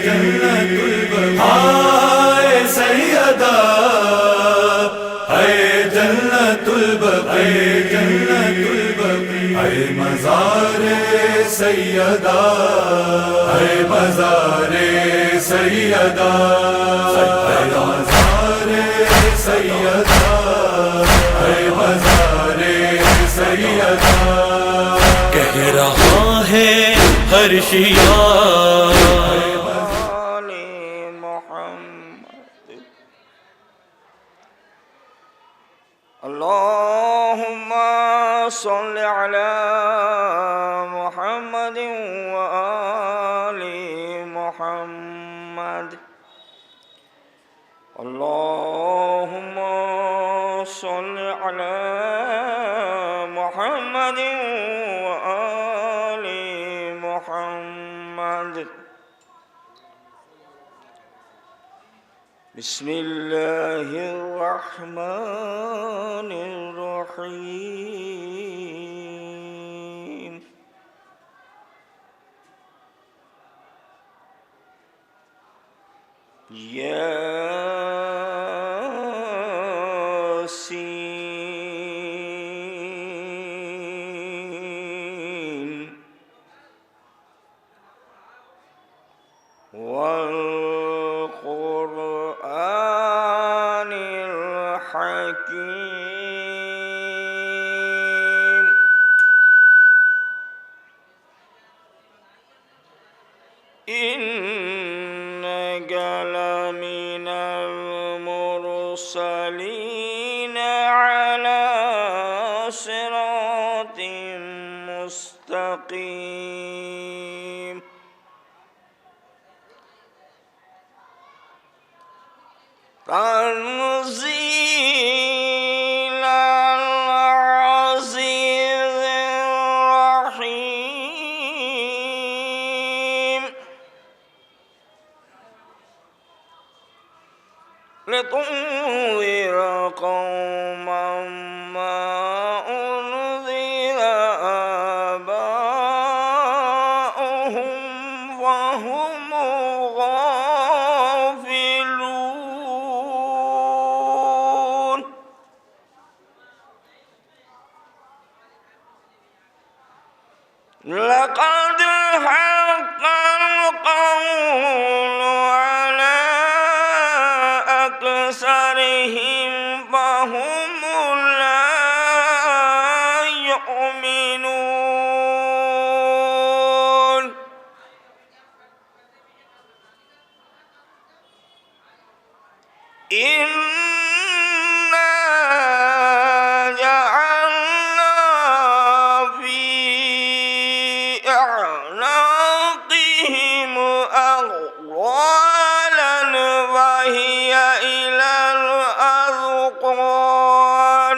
जन्नतुल बक़ी हाय सैयदा है जन्नतुल बक़ी जन्नतुल बक़ी है मज़ारे सैयदा है मज़ारे सैयदा है मज़ारे सैयदा है मज़ारे सैयदा कह रहा है हर शिया अल्लाहुम्मा सल्लि अला मुहम्मद व आलि मुहम्मद अल्लाहुम्मा सल्लि अला मुहम्मद व आलि मुहम्मद बिस्मिल्लाहिर्रहमानिर्रहीम यासीन वल क़ुरआनिल हकीम इन्नका लमिनल मुरसलीन अला सिरातिम मुस्तक़ीम तंज़ीलल अज़ीज़िर रहीम लितुन्ज़िर क़ौमन मा उन्ज़िर आबाउहुम वहुम गाफ़िलून लक़द हक़्क़ल क़ौलु अला अक्सरिहिम फ़हुम ला युमिनून इन्ना जअलना फी अअनाक़िहिम अग़लालन वहिय इलल अज़क़ान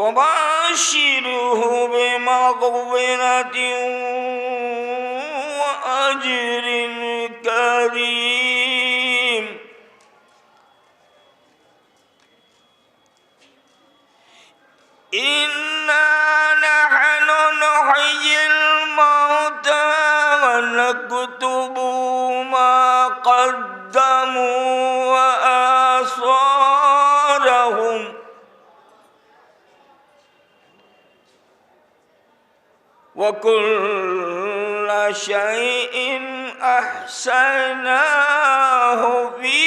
फबशिरहु बिमग़फ़िरतिन व अज्रिन करीम। इन्ना नहनु नुह्यिल मौता व नक्तुबु मा क़द्दमू व आसारहुम व कुल्ल शैइन अहसनाहु फी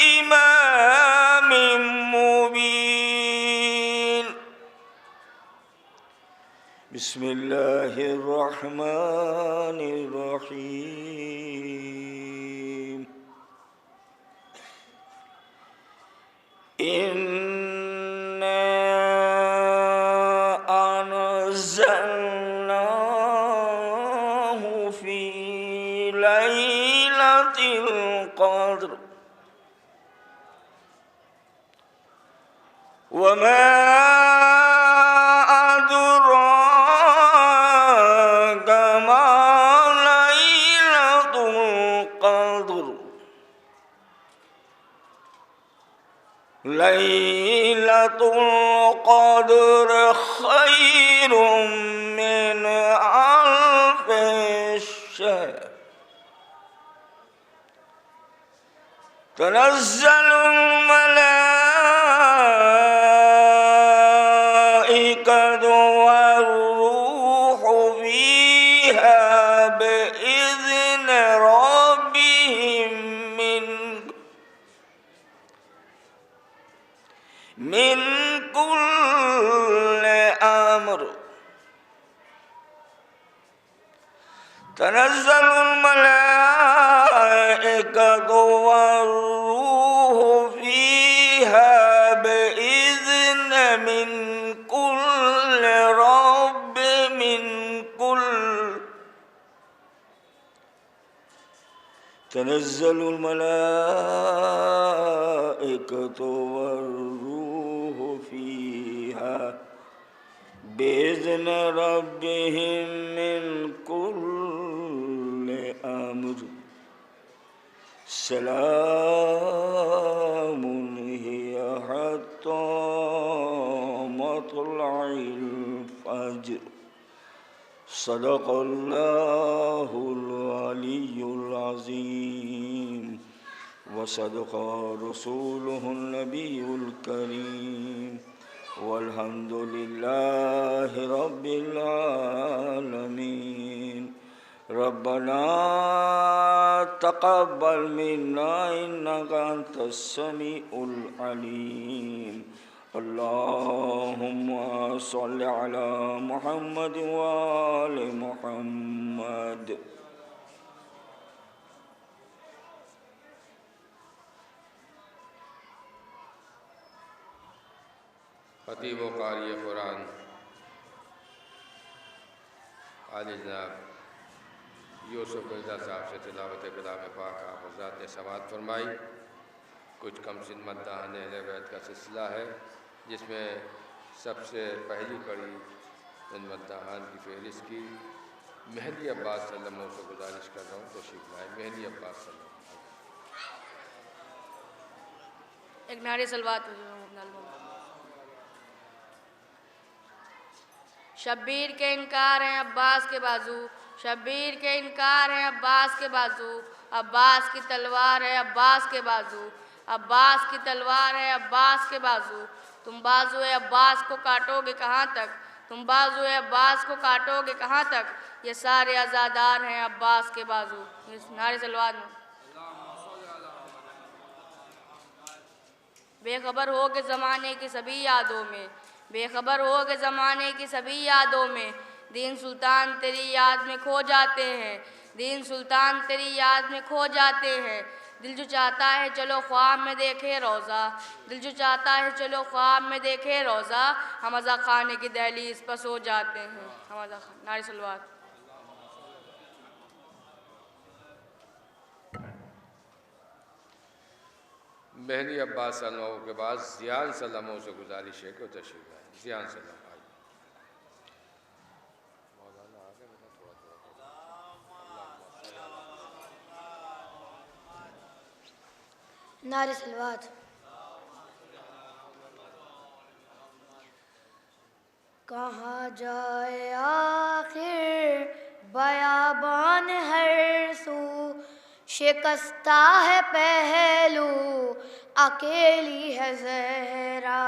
इमामिम मुबीन। बिस्मिल्लाहिर्रहमानिर्रहीम। इन्ना अंज़लनाहु फी लैलतिल क़द्र वमा अदराक मा लैलतुल क़द्र। लैलतुल क़द्र खैरुम मिन अल्फि शहर। तनज़्ज़लुल मलाइकतु वर्रूहु फ़ीहा बिइज़्नि रब्बिहिम मिन कुल्लि अम्र। तनज़्ज़लुल मलाइकतु वर्रूहु फ़ीहा बिइज़्नि मिन कुल्लि रब्बिम मिन कुल्लि। तनज़्ज़लुल मलाइकतु वर्रूहु फ़ीहा बिइज़्नि रब्बिहिम मिन कुल्लि अम्र। सलामुन हिया हत्ता मत्लइल फ़ज्र। सदक़ल्लाहुल अलियुल अज़ीम व सदक़ रसूलुहुन नबियुल करीम वल्हम्दुलिल्लाहि रब्बिल आलमीन। रब्बना तक़ब्बल मिन्ना इन्नका अंतस समीउल अलीम। अल्लाहुम्मा सल्लि अला मुहम्मद व आलि मुहम्मद। खतीब व क़ारी कुरान आली जनाब यूसुफ मिर्ज़ा साहब से तिलावत कलाम पाक आप हज़रात ने समाअत फरमाई। कुछ कम सिन मद्दाहान अहले बैत का सिलसिला है, जिसमें सबसे पहली कड़ी इन मद्दाहान की फहरिस्त की मेहदी अब्बास सल्लम से गुजारिश कर रहा हूँ तशरीफ़ लाए। मेहदी अब्बास सल्लम एक नारे सलवात। शब्बीर के इनकार हैं अब्बास के बाजू, शब्बीर के इनकार हैं अब्बास के बाजू। अब्बास की तलवार है अब्बास के बाजू, अब्बास की तलवार है अब्बास के बाजू। तुम बाजू अब्बास को काटोगे कहाँ तक, तुम बाजू अब्बास को काटोगे कहाँ तक। ये सारे आज़ादार हैं अब्बास के बाजू। इस नारे सलवात में बेखबर हो के ज़माने की सभी यादों में, बेखबर हो के ज़माने की सभी यादों में। दीन सुल्तान तेरी याद में खो जाते हैं, दीन सुल्तान तेरी याद में खो जाते हैं। दिल जो चाहता है चलो ख्वाब में देखे रोज़ा, दिल जो चाहता है चलो ख्वाब में देखे रोज़ा। हम अज़ा खाने की दहलीज़ पर सो जाते हैं। हम अज़ा खान नारे सलवात। मेहदी अब्बास सल्लम के बाद ज़ियान सल्लम से गुजारिश है कि तशरीफ लाए। ज़ियान सल्लम आइए। मौलाना आ गए बेटा, थोड़ा नारे सलवात। कहाँ जाए आखिर बयाबान हर सू, शिकस्ता है पहलू अकेली है ज़हरा।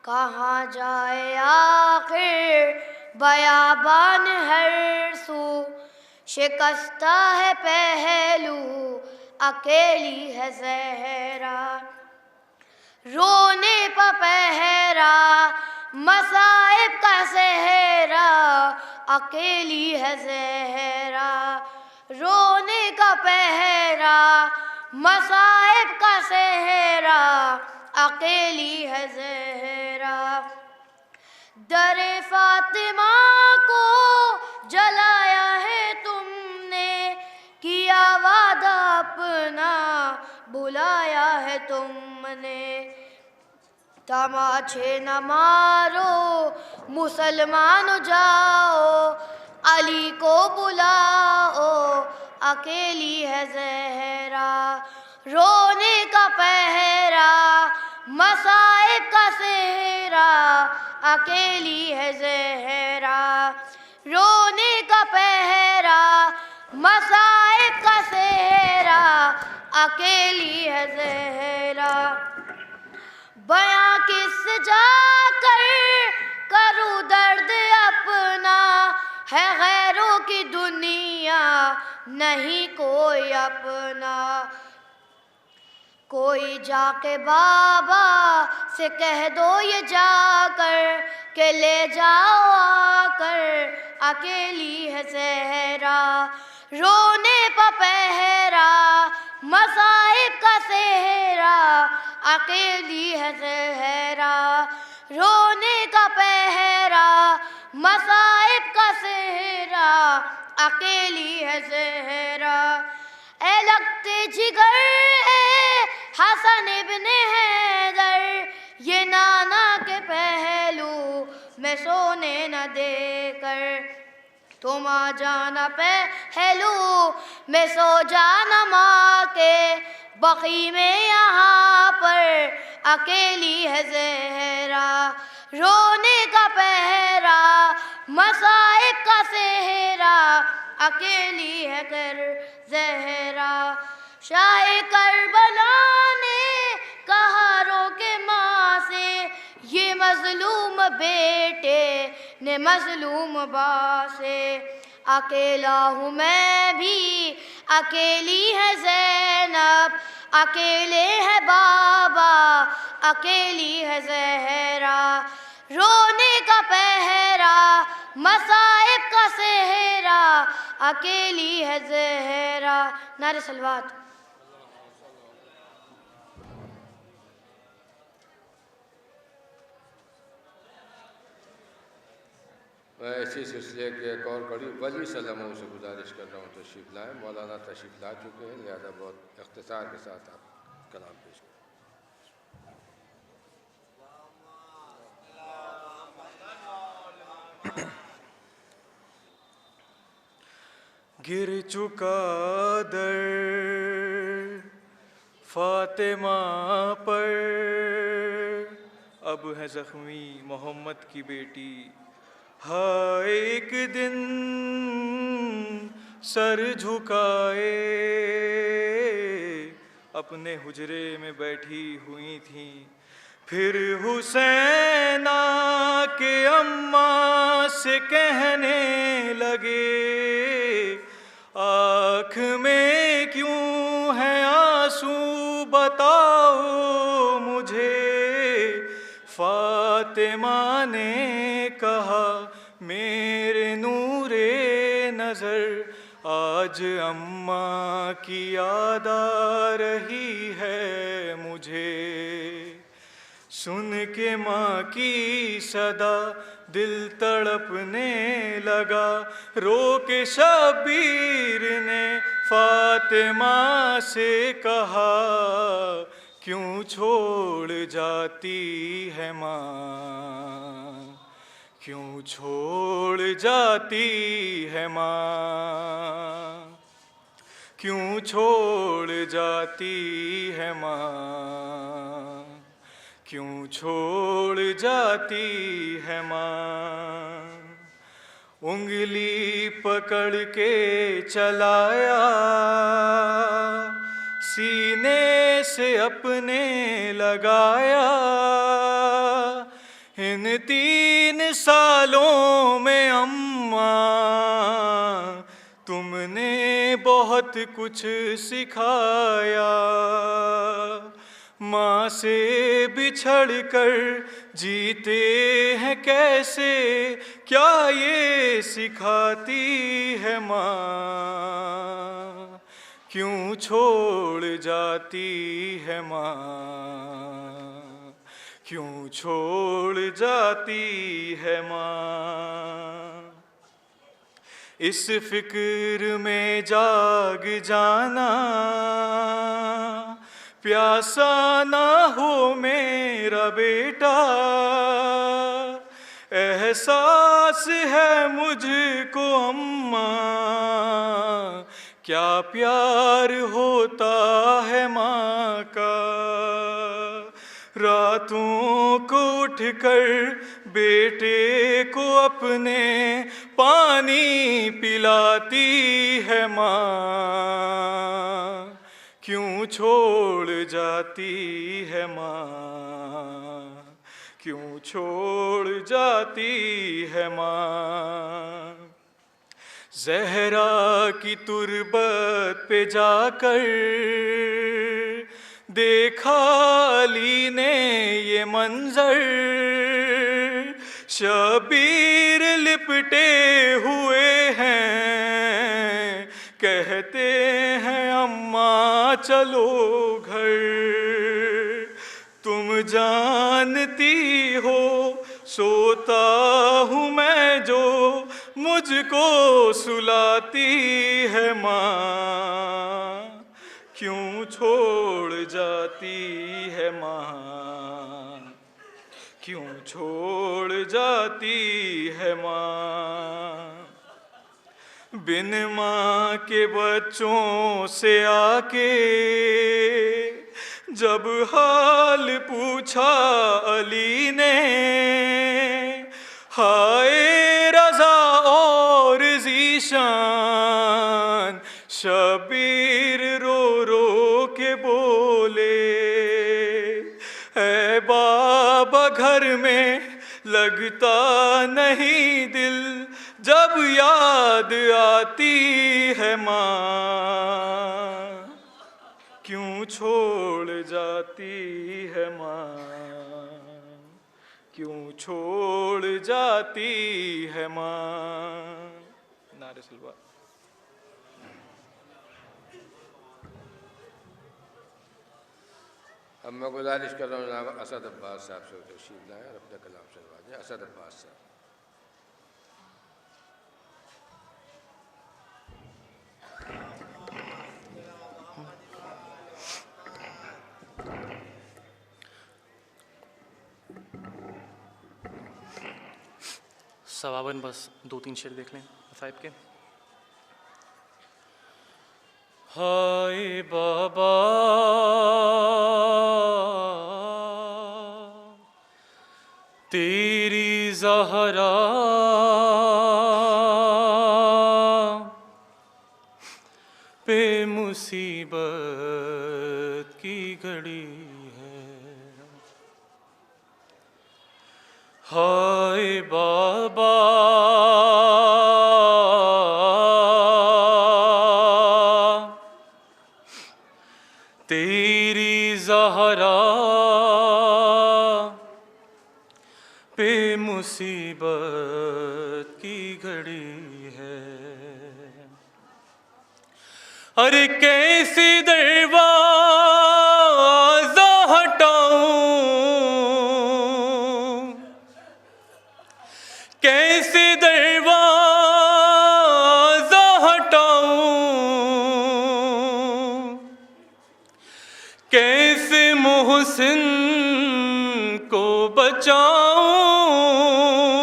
कहाँ जाए आखिर बयाबान हर सू, शिकस्ता है पहलू अकेली है ज़हरा। रोने पर पहरा मसाइब का सहरा, अकेली है ज़हरा। रोने का पहरा मसाइब का सहरा, अकेली है ज़हरा। दरे फातिमा को जलाया है तुमने, किया वादा अपना बुलाया है तुमने। तमाचे न मारो मुसलमान जाओ, अली को बुलाओ अकेली है ज़हरा। रोने का पहरा मसाइब का सेहरा, अकेली है ज़हरा। रोने का पहरा मसाइब का सेहरा, अकेली है ज़हरा। बयां किस जाकर करूं दर्द अपना, है गैरों की दुनिया नहीं कोई अपना। कोई जाके बाबा से कह दो ये जाकर, के ले जाओ आकर अकेली है ज़हरा। रोने पर पहरा मसाइब का सेहरा, अकेली है ज़हरा। रोने का पहरा मसाइब का सेहरा, अकेली है ज़हरा। ए लगते जिगर ए हसन इब्ने हैदर, ये नाना के पहलू में सोने न देकर। तुम आ जाना पहलू में सो जाना माँ के बक़ी में, यहाँ पर अकेली है ज़हरा। रोने का पहरा मसाइब का सेहरा, अकेली है कर ज़हरा। शाह करबला ने कहा रो के माँ से, ये मज़लूम बेटे ने मज़लूम बाँ से। अकेला हूँ मैं भी अकेली है ज़ैनब, अकेले है बाबा अकेली है ज़हरा। रोने का पहरा मसाइब का सेहरा, अकेली है ज़हरा। नारे सलवात। मैं इसी सिलसिले के एक और बड़ी वली सल्लम से गुजारिश कर रहा हूँ तशरीफ़ लाएँ। मौलाना तशरीफ़ ला चुके हैं, लिहाजा बहुत इख्तिसार के साथ आप कलाम पेश करें। गिर चुका दर फातिमा पर, अब है ज़ख्मी मोहम्मद की बेटी। हाँ एक दिन सर झुकाए अपने हुजरे में बैठी हुई थीं, फिर हुसैना के अम्मा से कहने लगे, आँख में क्यों है आंसू बताओ मुझे। फातिमा ने कहा, मेरे नूरे नज़र आज अम्मा की याद आ रही है मुझे। सुन के माँ की सदा दिल तड़पने लगा, रो के शबीर ने फातिमा से कहा, क्यों छोड़ जाती है माँ, क्यों छोड़ जाती है माँ, क्यों छोड़ जाती है माँ, क्यों छोड़ जाती है माँ। उंगली पकड़ के चलाया, सीने से अपने लगाया, इन 3 सालों में अम्मा तुमने बहुत कुछ सिखाया। माँ से बिछड़ कर जीते हैं कैसे, क्या ये सिखाती है माँ, क्यों छोड़ जाती है माँ, क्यों छोड़ जाती है माँ। इस फिक्र में जाग जाना, प्यासा ना हो मेरा बेटा, एहसास है मुझको अम्मा, क्या प्यार होता है माँ का। रातों को उठकर बेटे को अपने पानी पिलाती है माँ, क्यों छोड़ जाती है माँ, क्यों छोड़ जाती है माँ। ज़हरा की तुरबत पे जाकर देखा अली ने ये मंजर, शबीर लिपटे हुए हैं, कहते हैं अम्मा चलो घर। तुम जानती हो सोता हूँ मैं जो, मुझको सुलाती है माँ, क्यों छोड़ जाती है माँ, क्यों छोड़ जाती है माँ। बिन माँ के बच्चों से आके जब हाल पूछा अली ने, हाय रज़ा और ज़ीशान, शबीर रो रो के बोले, ऐ बाबा घर में लगता नहीं दिल, जब याद आती है माँ, क्यों छोड़ जाती है माँ, क्यों छोड़ जाती है माँ। नारे सलवात। अब मैं गुजारिश कर रहा हूँ जनाब असद अब्बास साहब से तशरीफ लाएँ और अपना कलाम सुनवा दें। असद अब्बास साहब। सवाबन बस 2-3 शेर देख लें साहिब के। हाय बाबा तेरी ज़हरा पे मुसीबत की घड़ी है, हाय बाबा तेरी ज़हरा पे मुसीबत की घड़ी है। अरे कैसी दरवाज़ा हटाऊं, कैसे दरवाज़ा हटाऊं, कैसे मुँह जाऊं,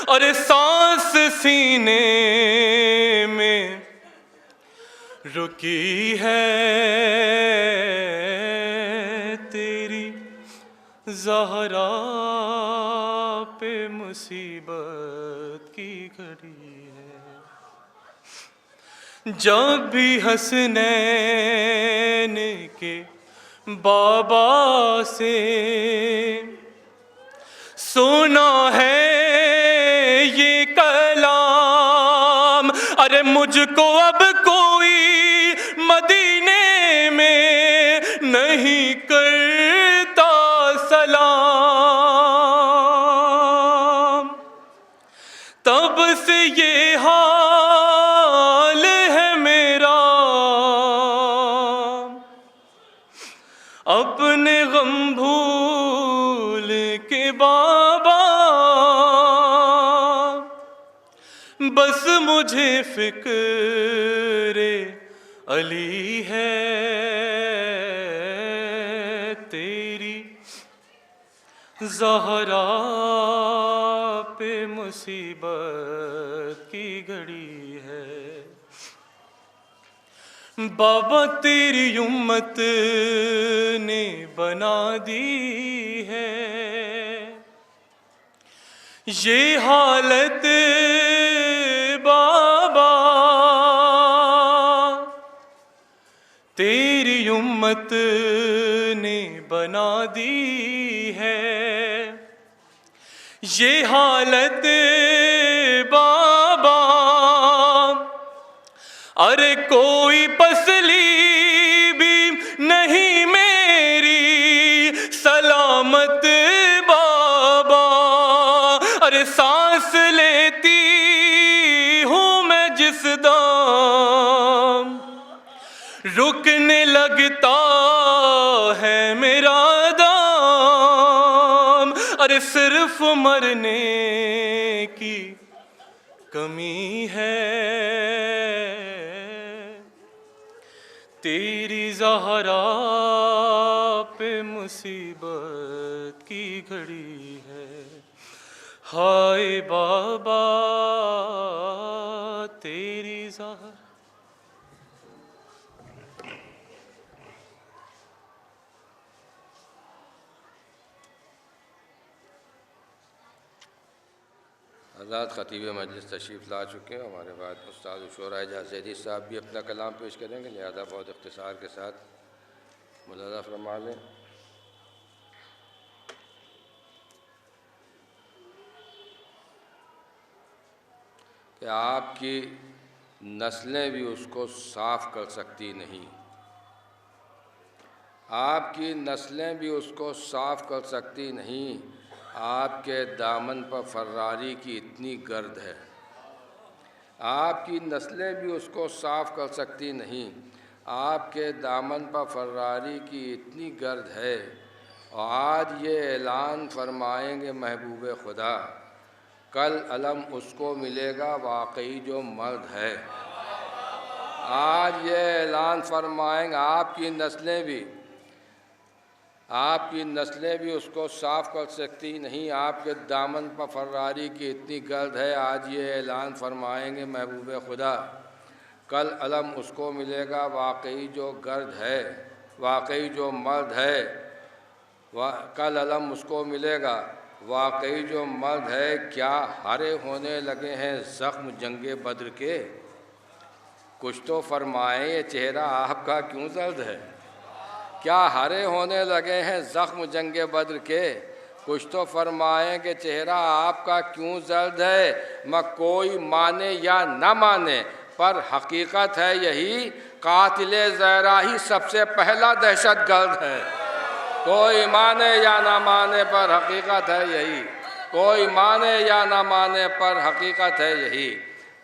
और सांस सीने में रुकी है तेरी ज़हरा पे मुसीबत की घड़ी है। जब भी हसनैन के बाबा से सुना है ये कलाम, अरे मुझको अब कोई मदीने में नहीं करता सलाम। तब से ये हाल है मेरा, अपने गम भूल के बाबा, बस मुझे फिक्रे अली है तेरी ज़हरा पे मुसीबत की घड़ी है। बाबा तेरी उम्मत ने बना दी है ये हालत बाबा, तेरी उम्मत ने बना दी है ये हालत बाबा। अरे कोई पसली भी नहीं मेरी सलामत बाबा, अरे सांस लेती हूँ मैं जिस दम, रुकने लगता है मेरा दम, अरे सिर्फ मरने की कमी है तेरी ज़हरा पे मुसीबत की घड़ी है। हाय बाबा तेरी ज़हरा। हज़रात ख़तीब मजलिस तशरीफ़ ला चुके हैं। हमारे बाद उस्ताद शुरा जैदी साहब भी अपना कलाम पेश करेंगे, लिहाजा बहुत इख्तिसार के साथ मुलाज़ा फरमा लें। कि आपकी नस्लें भी उसको साफ़ कर सकती नहीं, आपकी नस्लें भी उसको साफ़ कर सकती नहीं, आपके दामन पर फर्रारी की इतनी गर्द है। आपकी नस्लें भी उसको साफ़ कर सकती नहीं, आपके दामन पर फर्रारी की इतनी गर्द है। और आज ये ऐलान फरमाएंगे महबूब खुदा, कल अलम उसको मिलेगा वाकई जो मर्द है। आज ये ऐलान फरमाएंगे आपकी नस्लें भी उसको साफ़ कर सकती नहीं, आपके दामन पर फर्रारी की इतनी गर्द है। आज ये ऐलान फरमाएंगे महबूब खुदा, कल अलम उसको मिलेगा वाकई जो गर्द है, वाकई जो मर्द है। कल अलम उसको मिलेगा वाकई जो मर्द है। क्या हरे होने लगे हैं ज़ख्म जंगे बद्र के, कुछ तो फरमाएं ये चेहरा आपका क्यों जर्द है। क्या हरे होने लगे हैं ज़ख्म जंगे बद्र के, कुछ तो फरमाएं कि चेहरा आपका क्यों जर्द है। म कोई माने या न माने पर हकीकत है यही, कातिले ज़हरा ही सबसे पहला दहशत गर्द है। कोई माने या ना माने पर हकीकत है यही, कोई माने या ना माने पर हकीकत है यही,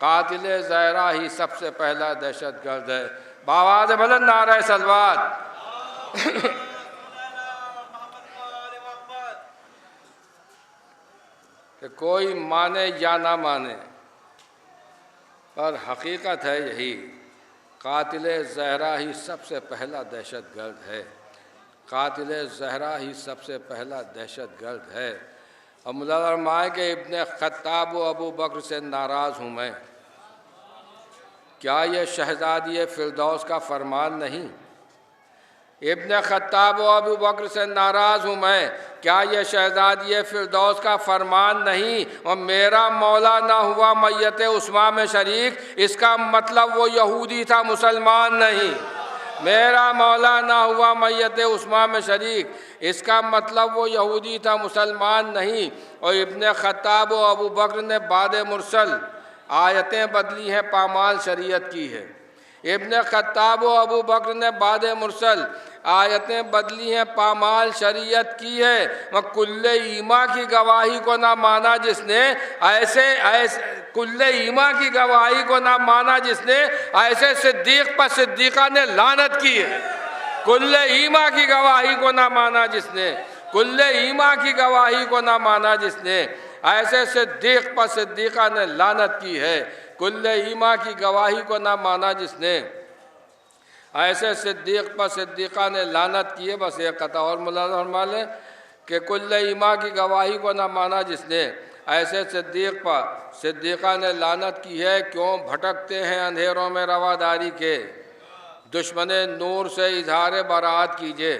कातिले ज़हरा ही सबसे पहला दहशत गर्द है। बावाज़ बुलंद नारे सलवात। कि कोई माने या ना माने पर हकीकत है यही, कातिले ज़हरा ही सबसे पहला दहशत गर्द है, कातिले ज़हरा ही सबसे पहला दहशत गर्द है। और मुला फरमाए कि इब्न खत्ताब व अबू बकर से नाराज़ हूँ मैं, क्या ये शहज़ादी फ़िरदौस का फरमान नहीं? इब्न खत्ताब व अबू बकर से नाराज़ हूँ मैं, क्या ये शहज़ादी फ़िरदौस का फरमान नहीं? और मेरा मौला ना हुआ मैयत उस्मा में शरीक, इसका मतलब वो यहूदी था, मुसलमान नहीं। मेरा मौला ना हुआ मैयत उस्मा में शरीक, इसका मतलब वो यहूदी था, मुसलमान नहीं। और इब्न खत्ताब व अबू बकर ने बाद मुरसल आयतें बदली हैं, पामाल शरीयत की है। इब्न खत्ताब व अबू बकर ने बाद मुरसल आयतें बदली हैं, पामाल शरीयत की है। वह कुल्ले ईमा की गवाही को ना माना जिसने, ऐसे कुल्ले ईमा की गवाही को ना माना जिसने, ऐसे सिद्दीक पर सिद्दीक़ा ने लानत की है। कुल्ले ईमा की गवाही को ना माना जिसने, कुल्ले ईमा की गवाही को ना माना जिसने, ऐसे सिद्दीक पर सिद्दीक़ा ने लानत की है। कुल्ले ईमा की गवाही को ना माना जिसने, ऐसे सिद्दीक पर सिद्दीक़ा ने लानत की है। बस एक कथा और मुलाज़ा फरमा लें कि कुल्ले ईमा की गवाही को ना माना जिसने, ऐसे सिद्दीक पर सिद्दीक़ा ने लानत की है। क्यों भटकते हैं अंधेरों में रवादारी के, दुश्मने नूर से इजहार बरात कीजिए।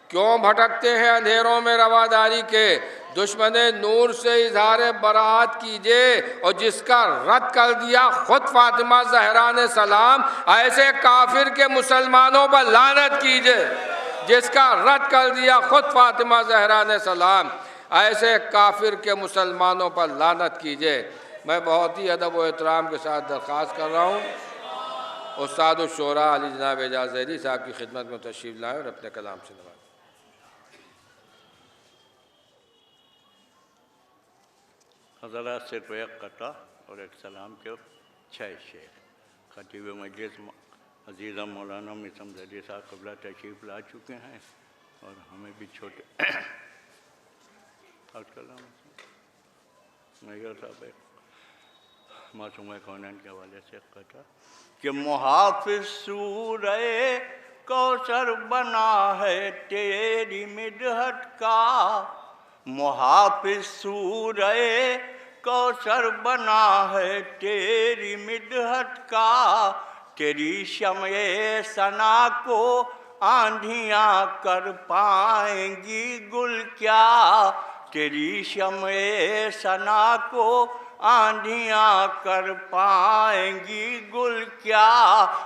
क्यों भटकते हैं अंधेरों में रवादारी के, दुश्मने नूर से इजहार बरात कीजिए। और जिसका रद्द कर दिया खुद फातिमा ज़हरा ने सलाम, ऐसे काफिर के मुसलमानों पर लानत कीजिए। जिसका रद्द कर दिया खुद फातिमा ज़हरा ने सलाम, ऐसे काफिर के मुसलमानों पर लानत कीजिए। मैं बहुत ही अदब व एहतराम के साथ दरख्वास्त कर रहा हूँ उस्ताद शुरा अली जनाब एजाज ज़हरी साहब की खिदमत में तशरीफ़ लाएँ और अपने कलाम से नवाज़ें। हज़रात सिर्फ एक कथा और एक सलाम के 6 शेर। खतीब मजलिस अज़ीज़ा मौलाना मिसम ज़हरी साहब क़िबला तशरीफ़ ला चुके हैं और हमें भी छोटे मैगर साहब एक मासूम कौनैन के हवाले से कथा कि मुहाफ़िज़ सूरे कौसर बना है तेरी मिदहत का, मुहाफ़िज़ सूरे कौसर बना है तेरी मिदहत का। तेरी शम्ए सना को आंधियाँ कर पाएंगी गुल क्या, तेरी शम्ए सना को आंधियाँ कर पाएंगी गुल क्या।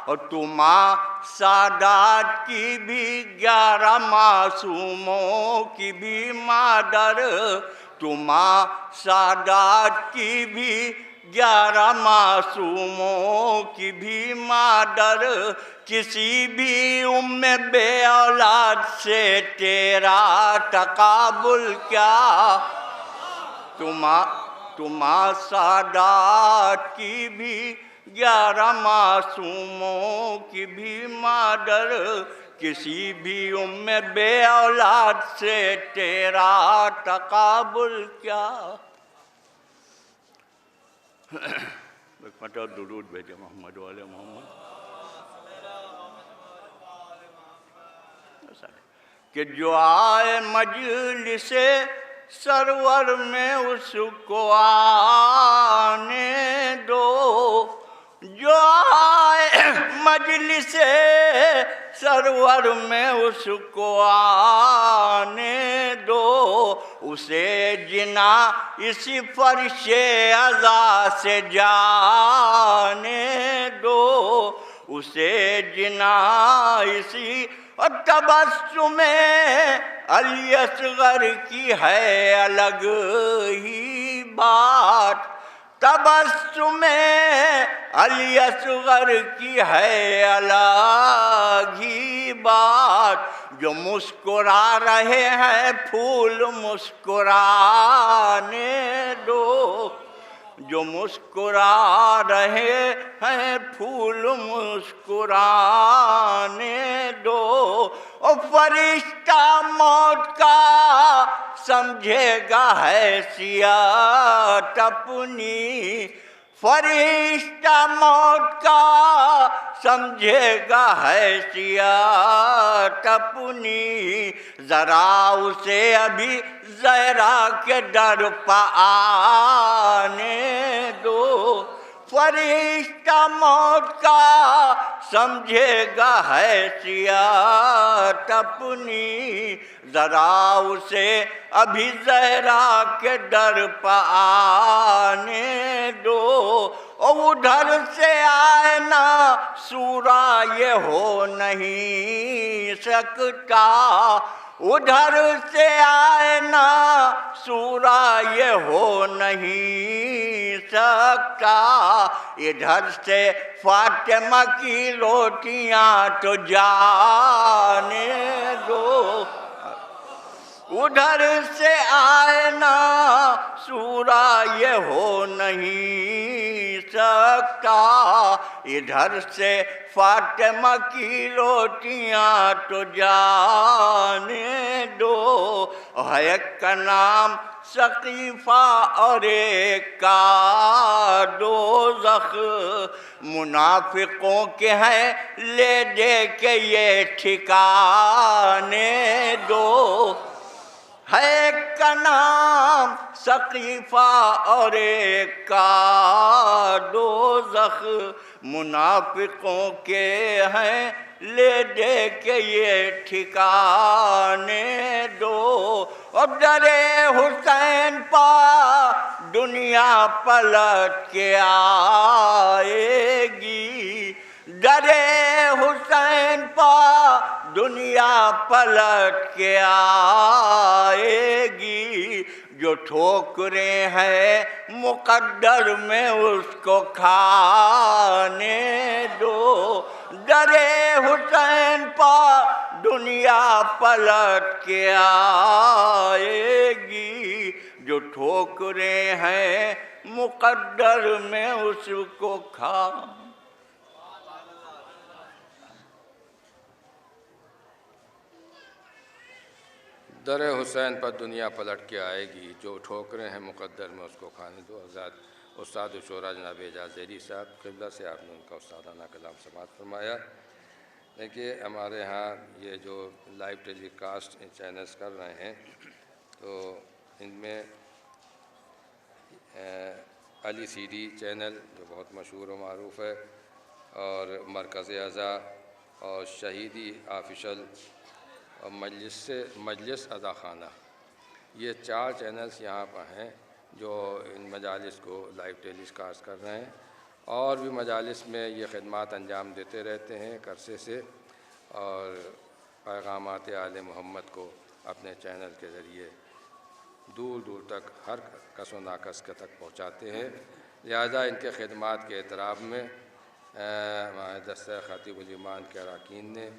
और तुमा सादात की भी 11 मासूमों की भी मादर, तुमा सादात की भी 11 मासूमों की भी मादर। किसी भी उम्मे बे औलाद से तेरा तकाबुल क्या, तुमा सादात की भी 11 मासूमों की भी मादर। किसी भी उम्मे बे औलाद से तेरा तकाबुल क्या। मटा दुरूद भेजे मोहम्मद वाले मोहम्मद कि जो आए मजलिसे सरवर में उसको आने दो, जो आए मजलिसे सरवर में उसको आने दो। उसे जिना इसी फर्शे अज़ा से जाने दो, उसे जिना इसी और तबस्सुमे अली असगर की है अलग ही बात, तबस्सुमे अली असगर की है अलग ही बात। जो मुस्कुरा रहे हैं फूल मुस्कुराने दो, जो मुस्कुरा रहे हैं फूल मुस्कुराने दो। ओ फरिश्ता मौत का समझेगा हैसियत अपनी, फरिश्ता मौत का समझेगा हैसियत अपनी, जरा उसे अभी जहरा के दर पर आने दो। फरिश्ता मौत का समझेगा हैसियत अपनी, जरा उसे अभी जहरा के दर पर आने दो। और उधर से आए ना सूरा ये हो नहीं सकता, उधर से आए ना सूरा ये हो नहीं सकता। इधर से फातिमा की रोटियां तो जाने दो, उधर से आए ना सूरा ये हो नहीं सकता। इधर से फातिमा की रोटियां तो जाने दो। है एक का नाम सकीफा और एक का दोज़ख, मुनाफिकों के हैं ले दे के ये ठिकाने दो। है एक का नाम सकीफा और एक का दोज़ख, मुनाफिकों के हैं ले दे के ये ठिकाने दो। और दरे हुसैन पा दुनिया पलट के आएगी, दरे हुसैन पा दुनिया पलट के आएगी। जो ठोकरें हैं मुकद्दर में उसको खाने दो। दरे हुसैन पा दुनिया पलट के आएगी, जो ठोकरें हैं मुकद्दर में उसको खा। दर हुसैन पर दुनिया पलट के आएगी, जो ठोकरें हैं मुकद्दर में उसको खाने दो। हज़रत उस्ताद शुरा जनाब एजाज़ ज़ैदी साहब क़िबला से आपने उनका उस्तादाना कलाम समाअत फरमाया। देखिए हमारे यहाँ ये जो लाइव टेलीकास्ट चैनल्स कर रहे हैं, तो इनमें अली सीडी चैनल जो बहुत मशहूर व मारूफ़ है, और मरकज़ अज़ा और शहीदी ऑफिशल और मजलिस अदा खाना, ये 4 चैनल्स यहाँ पर हैं जो इन मजालिस को लाइव टेलीकास्ट कर रहे हैं। और भी मजालिस में ये खिदमात अंजाम देते रहते हैं एक अरसे से, और पैगामात आले मोहम्मद को अपने चैनल के ज़रिए दूर दूर तक हर कस व नाकस के तक पहुँचाते हैं। लिहाजा इनके खिदमात के एतराफ़ में हमारे दस्ता ख़ातिबुल ईमान के अरकान ने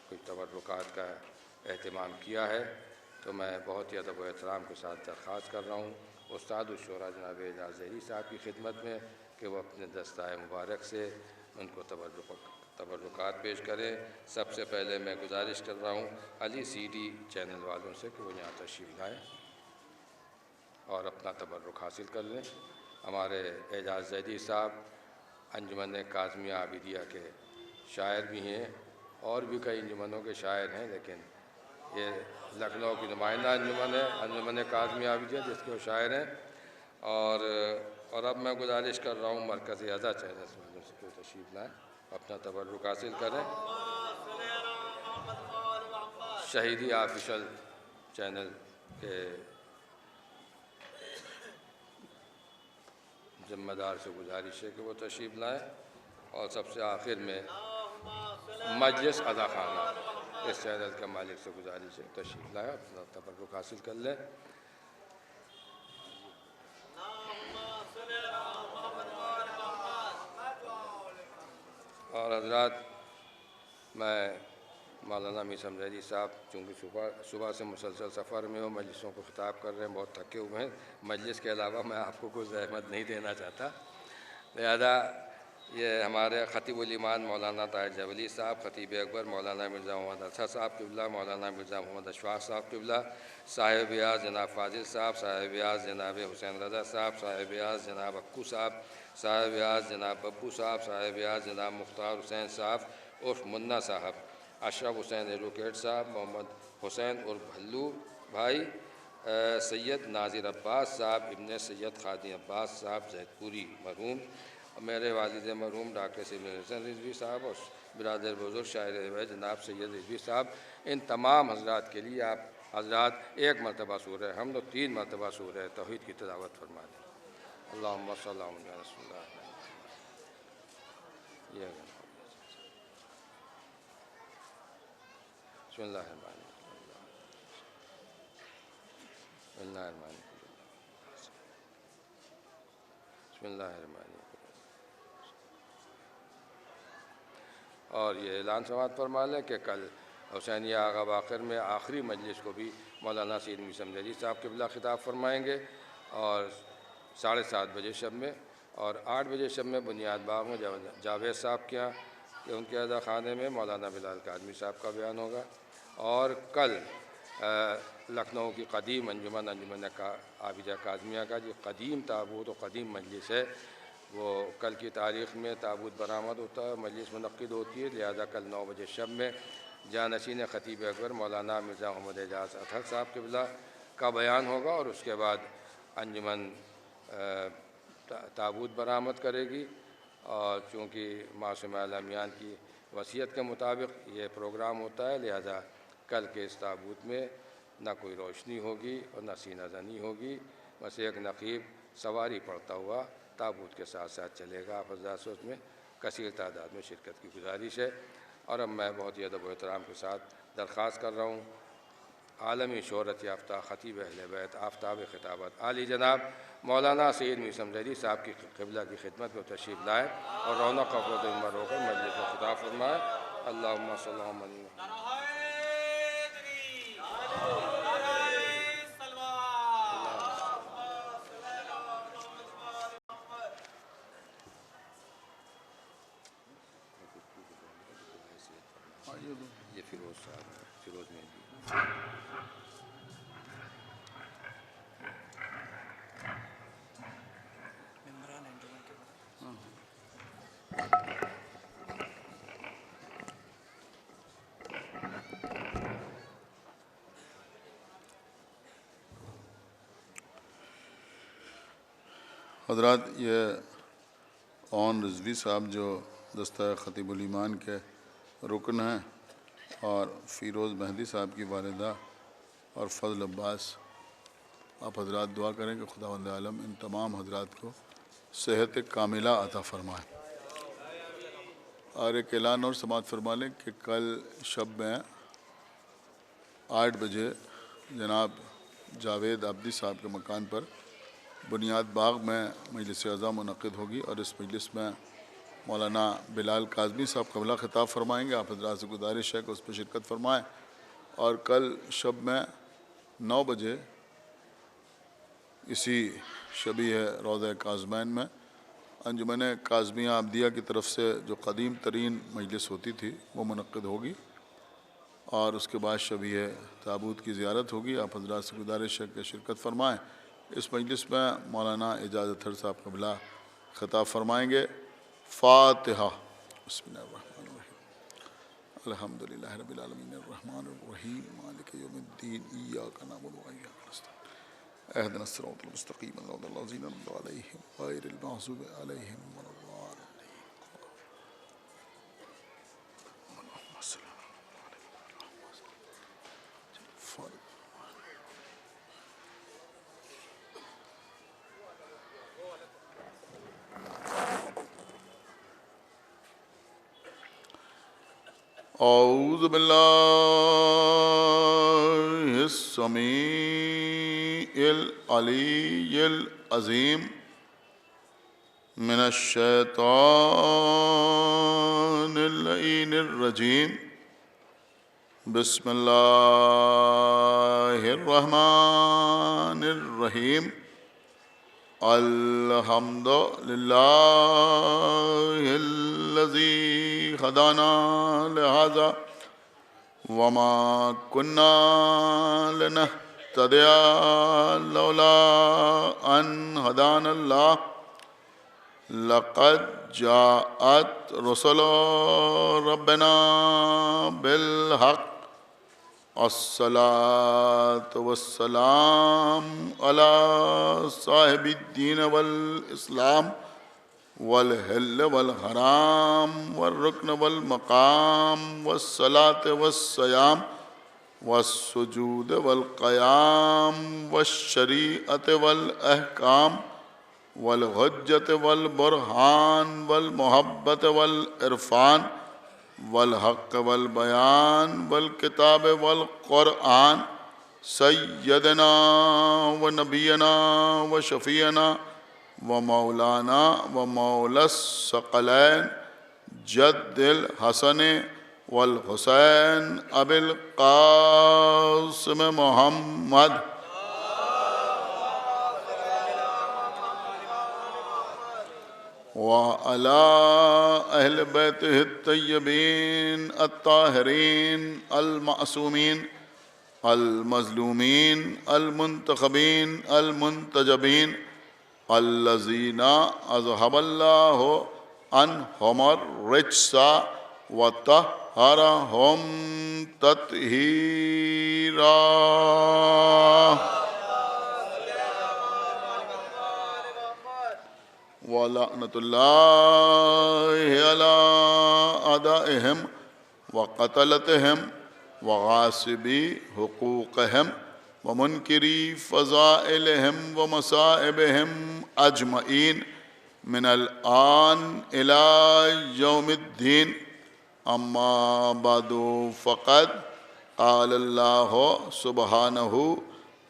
कुछ तबर्रुकात का एहतमाम किया है। तो मैं बहुत ही अदब व एहतराम के साथ दरख्वास्त कर रहा हूँ उस्ताद शुरा जनाब एजाज़ ज़ैदी साहब की खिदमत में कि वो अपने दस्ताए मुबारक से उनको तबर्रुकात पेश करें। सबसे पहले मैं गुजारिश कर रहा हूँ अली सीडी चैनल वालों से कि वो यहाँ तशरीफ़ लाएँ और अपना तबर्रुक हासिल कर लें। हमारे एजाज़ ज़ैदी साहब अंजुमन काज़मिया आबिदिया के शायर भी हैं, और भी कई अंजुमनों के शायर हैं, लेकिन ये लखनऊ की नुमाइंदा अंजुमन है, अंजुमन काज़मिया आबिदिया, जिसके वो शायर हैं। और अब मैं गुजारिश कर रहा हूँ मरकज़ अज़ा चैनल वालों से कोई तशरीफ़ लाएँ, अपना तबर्रुक हासिल करें। शहीदी ऑफिशियल चैनल के ज़िम्मेदार से गुजारिश है कि वो तशरीफ़ लाएँ। और सबसे आखिर में मजलिस अदा खाना, इस चैनल के मालिक से गुजारिश है तशरीफ़ लाएँ, अपना तबर्रुक हासिल कर लें। और हज़रात, मैं मौलाना मीसम ज़ैदी साहब चूँकि सुबह से मुसलसल सफ़र में हो, मजलिसों को ख़िताब कर रहे हैं, बहुत थके हुए हैं। मजलिस के अलावा मैं आपको कोई ज़हमत नहीं देना चाहता, लिहाजा ये हमारे ख़तीबुल ईमान मौलाना ताहिर जबली साहब, ख़तीब अकबर मौलाना मिर्ज़ा मोहम्मद अरशद साहब क़िबला, मौलाना मिर्ज़ा मोहम्मद अशफाक़ साहब क़िबला, साहिब व्यास जनाब फ़ाजिल साहब, साहिब व्यास जनाब हुसैन रज़ा साहब, साहिब व्यास जनाब अक्कू साहब, साहिब व्यास जनाब बब्बू साहब, साहिब व्यास जनाब मुख्तार हुसैन साहब उर्फ़ मुन्ना साहब, अशरफ हुसैन एडवोकेट साहब, मोहम्मद हुसैन उर्फ़ भल्लू भाई, सैयद नाज़िर अब्बास साहब इब्न सैयद ख़ादी अब्बास साहब जैदपुरी मरहूम, मेरे वालिद मरहूम डॉक्टर सिमरन हसन रिजवी साहब और बिरादर बुज़ुर्ग शायर रिवायत जनाब सैयद रिजवी साहब, इन तमाम हज़रात के लिए आप हज़रात एक मरतबा सूरह हमद और 3 मरतबा सूरह तौहीद की तिलावत फरमा दें। अल्लाहुम्मा सल्ली अला रसूलिल्लाह। और ये ऐलान समाअत फरमा लें कि कल हुसैनिया आगा बाकर में आखिरी मजलिस को भी मौलाना सैयद मीर समदनी साहब क़िबला खिताब फरमाएँगे और 7:30 बजे शब में, और 8 बजे शब में बुनियाद बाग में जावेद साहब के यहाँ कि उनके अदा खाने में मौलाना बिलाल काज़मी साहब का बयान होगा। और कल लखनऊ की कदीम अंजुमन आबिदा काज़मिया का जो कदीम ताबूत और कदीम मजलिस है, वो कल की तारीख़ में ताबूत बरामद होता है, मजलिस मुनक़्क़िद होती है। लिहाजा कल 9 बजे शब में जानशीन ख़तीब अकबर मौलाना मिर्ज़ा मोहम्मद एजाज़ अतहर साहब क़िबला का बयान होगा और उसके बाद अंजुमन ताबूत बरामद करेगी। और चूँकि मासूम आलमियान की वसीयत के मुताबिक ये प्रोग्राम होता है, लिहाजा कल के इस ताबूत में न कोई रोशनी होगी और न सीना ज़नी होगी, बस एक नक़ीब सवारी पड़ता हुआ ताबूत के साथ साथ चलेगा। आप हज़रात से उसमें कसीर तादाद में शिरकत की गुजारिश है। और अब मैं बहुत ही अदब व एहतराम के साथ दरख्वास्त कर रहा हूँ आलमी शोहरत याफ्ता ख़तीब अहले बैत आफ्ताब ख़िताबत आली जनाब मौलाना सैयद मीर समदनी साहब की क़िबला की खिदमत में तशरीफ़ लाएँ और रौनक उम्र होकर मजलिस को ख़िताब फरमाएँ। अल्लाहुम्मा सल्ली अला ये फिरोज़ साहब है, फिरोज़ में हज़रात, ये ओन रिजवी साहब जो दस्ता ख़तीबुल ईमान के रुकन हैं और फ़िरोज़ मेहदी साहब की वालिदा और फ़ज़ल अब्बास, आप हज़रात दुआ करें कि खुदावंद आलम इन तमाम हज़रात को सेहत कामिला अता फ़रमाए। और एक ऐलान और समाअत फरमा लें कि कल शब में 8 बजे जनाब जावेद आबदी साहब के मकान पर बुनियाद बाग में मजलिस अज़ा मुनक़्क़िद होगी और इस मजलिस में मौलाना बिलाल काज़मी साहब क़िबला ख़िताब फरमाएँगे। आप हज़रात से गुजारिश है कि उस पर शिरकत फरमाएँ। और कल शब में 9 बजे इसी शबी है रोज़ा काज़मैन में अंजुमन काज़मिया आबदिया की तरफ से जो कदीम तरीन मजलिस होती थी वो मुनक़्क़िद होगी और उसके बाद शबी है ताबूत की ज़ियारत होगी। आप हज़रात से गुजारिश है कि शिरकत फरमाएँ। इस मजलिस में मौलाना एजाज़ अतहर साहब क़िबला ख़िताब फरमाएँगे। फ़ातिहा। बिस्मिल्लाहिर्रहमानिर्रहीम अल्हम्दुलिल्लाहि रब्बिल आलमीन अर्रहमानिर्रहीम मालिकि यौमिद्दीन इय्याका नअबुदु व इय्याका नस्तईन इहदिनस सिरातल मुस्तक़ीम सिरातल लज़ीना अनअमता अलैहिम गैरिल मग़ज़ूबि अलैहिम वलद्दाल्लीन। औज़ु बिल्लाहिस समीइल अलीय्यिल अज़ीम मिनश शैतानिर लईनिर रजीम। बिस्मिल्लाहिर रहमानिर रहीम। अल्हम्दुलिल्लाहिल्लज़ी हदाना लिहाज़ा वमा कुन्ना लिनहतदिया लौला अन हदानल्लाह लक़द जाअत रुसुलु रब्बिना बिल हक़ अस्सलातु वस्सलाम अला साहिबिद्दीन वल इस्लाम वल हिल्ल वल हराम वल रुक्न वल मकाम वस्सलात वस्सयाम वस्सुजूद वल क़याम वश्शरीअत वल अहकाम वल हुज्जत वल बुरहान वल मोहब्बत वल इरफान वल हक़ वल बयान वल किताब वल क़ुरआन सय्यदना व नबीना व शफ़ीना व मौलाना व मौलस सकलैन जद्दिल हसन वल हुसैन अबिल क़ासिम मोहम्मद व अला अहल बैतिहि तय्यबीन अत्ताहिरीन अल-मासूमीन अल-मज़लूमीन अल-मुंतखबीन अल-मुंतजबीन अल्लज़ीना अज़हबल्लाहु अन्हुमुर रिज्सा व तह्हरहुम तत्हीरा। व लअनतुल्लाहि अला अदाइहिम व क़तलतिहिम व गासिबी हुकूक़िहिम व मुनकिरी फ़ज़ाइलिहिम व मसाइबिहिम अजमईन मिनल आन इला यौमिद्दीन। अम्मा बादु फ़क़द क़ालल्लाहु सुब्हानहु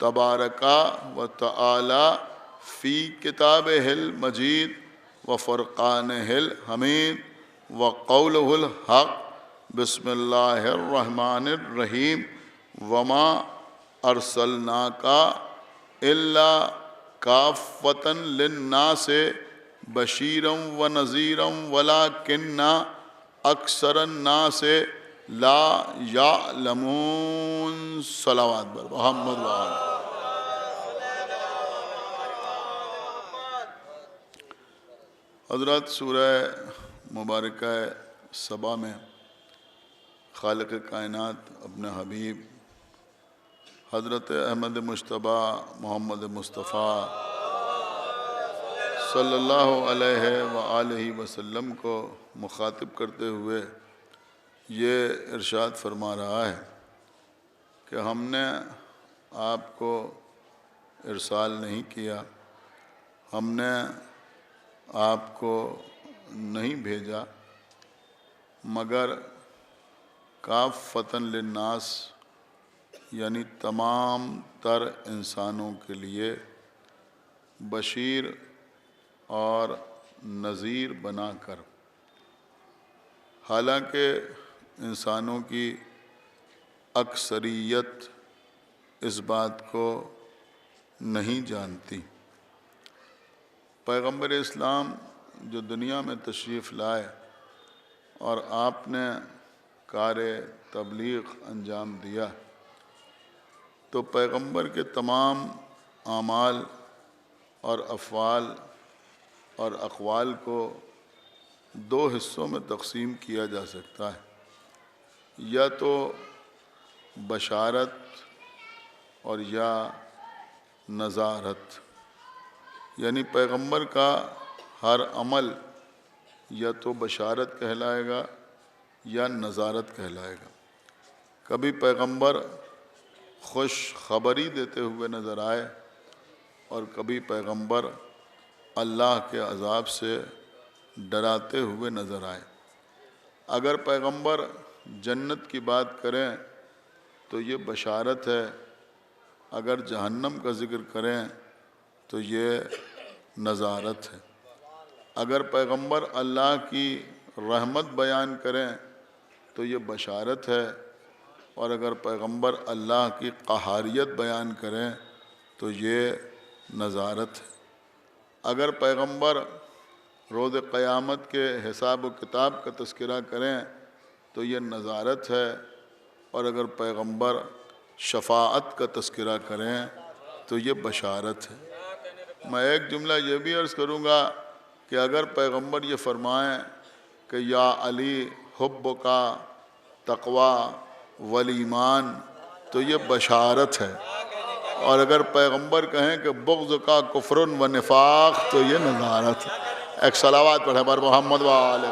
तबारका व तआला फ़ी किताबिहिल मजीद व फ़ुरक़ानिहिल हमीद व क़ौलुहुल हक़ बिस्मिल्लाहिर रहमानिर रहीम वमा अरसलनाका इल्ला काफ़्फ़तन लिन्नासि बशीरम व नज़ीरम वलाकिन्ना अक्सरन्नासि ला यालमून। सलावत बर मोहम्मद व आले। हज़रत सूरह मुबारका सबा में खालिक़ कायनात अपने हबीब हज़रत अहमद मुश्तबा मोहम्मद मुस्तफ़ा सल्लल्लाहु अलैहि व आलिहि वसल्लम को मुखातिब करते हुए ये इरशाद फरमा रहा है कि हमने आपको इरसाल नहीं किया, हमने आपको नहीं भेजा मगर काफ़्फ़तन लिन्नास यानी तमाम तर इंसानों के लिए बशीर और नज़ीर बनाकर। हालांकि इंसानों की अक्सरियत इस बात को नहीं जानती। पैगम्बर इस्लाम जो दुनिया में तशरीफ़ लाए और आपने कार्य तबलीग अंजाम दिया तो पैगम्बर के तमाम आमाल और अफ़आल और अक़वाल को दो हिस्सों में तक़सीम किया जा सकता है, या तो बशारत और या नज़ारत। यानी पैगम्बर का हर अमल या तो बशारत कहलाएगा या नज़ारत कहलाएगा। कभी पैगम्बर खुश खबरी देते हुए नज़र आए और कभी पैगम्बर अल्लाह के अज़ाब से डराते हुए नज़र आए। अगर पैगम्बर जन्नत की बात करें तो ये बशारत है, अगर जहन्नम का ज़िक्र करें तो ये नज़ारत है। अगर पैगम्बर अल्लाह की रहमत बयान करें तो ये बशारत है, और अगर पैगम्बर अल्लाह की क़हारियत बयान करें तो ये नज़ारत है। अगर पैगंबर रोज़ क़यामत के हिसाब व किताब का तज़किरा करें तो ये नज़ारत है, और अगर पैगंबर शफ़ाअत का तज़किरा करें तो ये बशारत है। मैं एक जुमला ये भी अर्ज़ करूँगा कि अगर पैगंबर ये फरमाएं कि या अली हुब्ब का तक़वा वल ईमान तो ये बशारत है, और अगर पैगंबर कहें कि बुग़्ज़ का कुफ्रुन व निफाक़ तो ये नज़ारत है। एक सलावात पढ़े बर मोहम्मद व आले।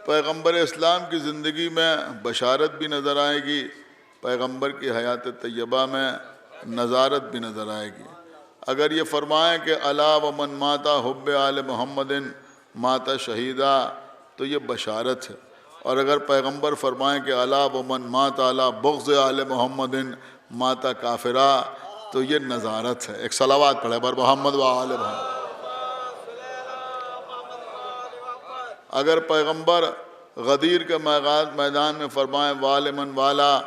पैगंबर इस्लाम की ज़िंदगी में बशारत भी नज़र आएगी, पैगंबर की हयात तय्यबा में नज़ारत भी नज़र आएगी। अगर ये फरमाएं कि अला व मन माता हुब्बे आले मोहम्मदिन माता शहीदा तो ये बशारत है, और अगर पैगंबर फरमाएं कि अला व मन माता अला बुग़्ज़ आले मोहम्मदिन माता काफिरा तो ये नज़ारत है। एक सलावात पढ़े बर मोहम्मद व आले मोहम्मद। अगर पैगंबर गदीर के मैदान में फरमाएं वाले मन वाला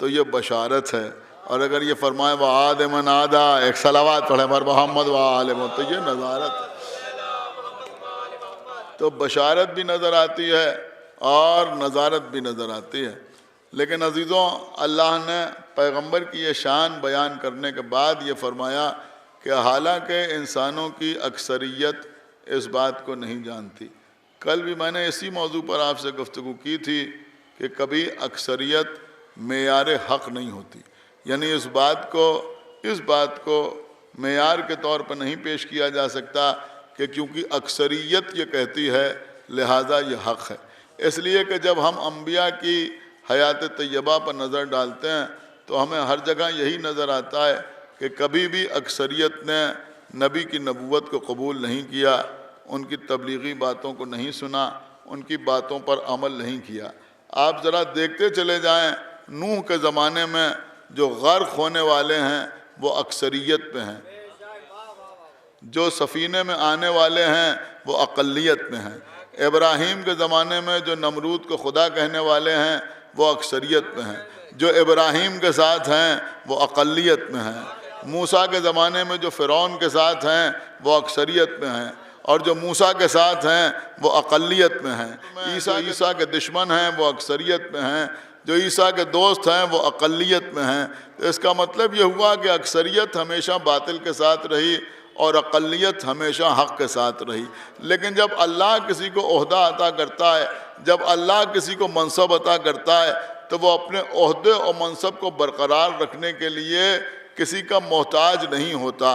तो ये बशारत है, और अगर ये फरमाएं व आद मन आदा, एक सलावात पढ़े बर मोहम्मद व आले मोहम्मद, तो ये नज़ारत है। तो बशारत भी नज़र आती है और नज़ारत भी नज़र आती है। लेकिन अज़ीज़ों, अल्लाह ने पैगंबर की ये शान बयान करने के बाद ये फरमाया कि हालांकि इंसानों की अक्सरियत इस बात को नहीं जानती। कल भी मैंने इसी मौजू पर आपसे गुफ्तगू की थी कि कभी अक्सरियत मेयार हक़ नहीं होती, यानी इस बात को मेयार के तौर पर नहीं पेश किया जा सकता कि क्योंकि अक्सरियत ये कहती है लिहाजा ये हक़ है। इसलिए कि जब हम अम्बिया की हयात तय्यबा पर नज़र डालते हैं तो हमें हर जगह यही नज़र आता है कि कभी भी अक्सरियत ने नबी की नबूवत को कबूल नहीं किया, उनकी तबलीगी बातों को नहीं सुना, उनकी बातों पर अमल नहीं किया। आप ज़रा देखते चले जाएं, नूह के ज़माने में जो गर्क होने वाले हैं वो अक्सरियत पे हैं, जो सफ़ीने में आने वाले हैं वो अक़लियत में हैं। इब्राहीम के ज़माने में जो नमरूद को खुदा कहने वाले हैं वो अक्सरियत में हैं, जो इब्राहीम के साथ हैं वो अक़लियत में हैं। मूसा के ज़माने में जो फ़िरौन के साथ हैं वो अक्सरियत में हैं, और जो मूसा के साथ हैं वो अक़लियत में हैं। ईसा के दुश्मन हैं वो अक्सरियत में हैं, जो ईसा के दोस्त हैं वो अक़लियत में हैं। तो इसका मतलब ये हुआ कि अक्सरियत हमेशा बातिल के साथ रही और अक़लियत हमेशा हक़ के साथ रही। लेकिन जब अल्लाह किसी को ओहदा अता करता है, जब अल्लाह किसी को मनसब अता करता है, तो वो अपने ओहदे और मनसब को बरकरार रखने के लिए किसी का मोहताज नहीं होता।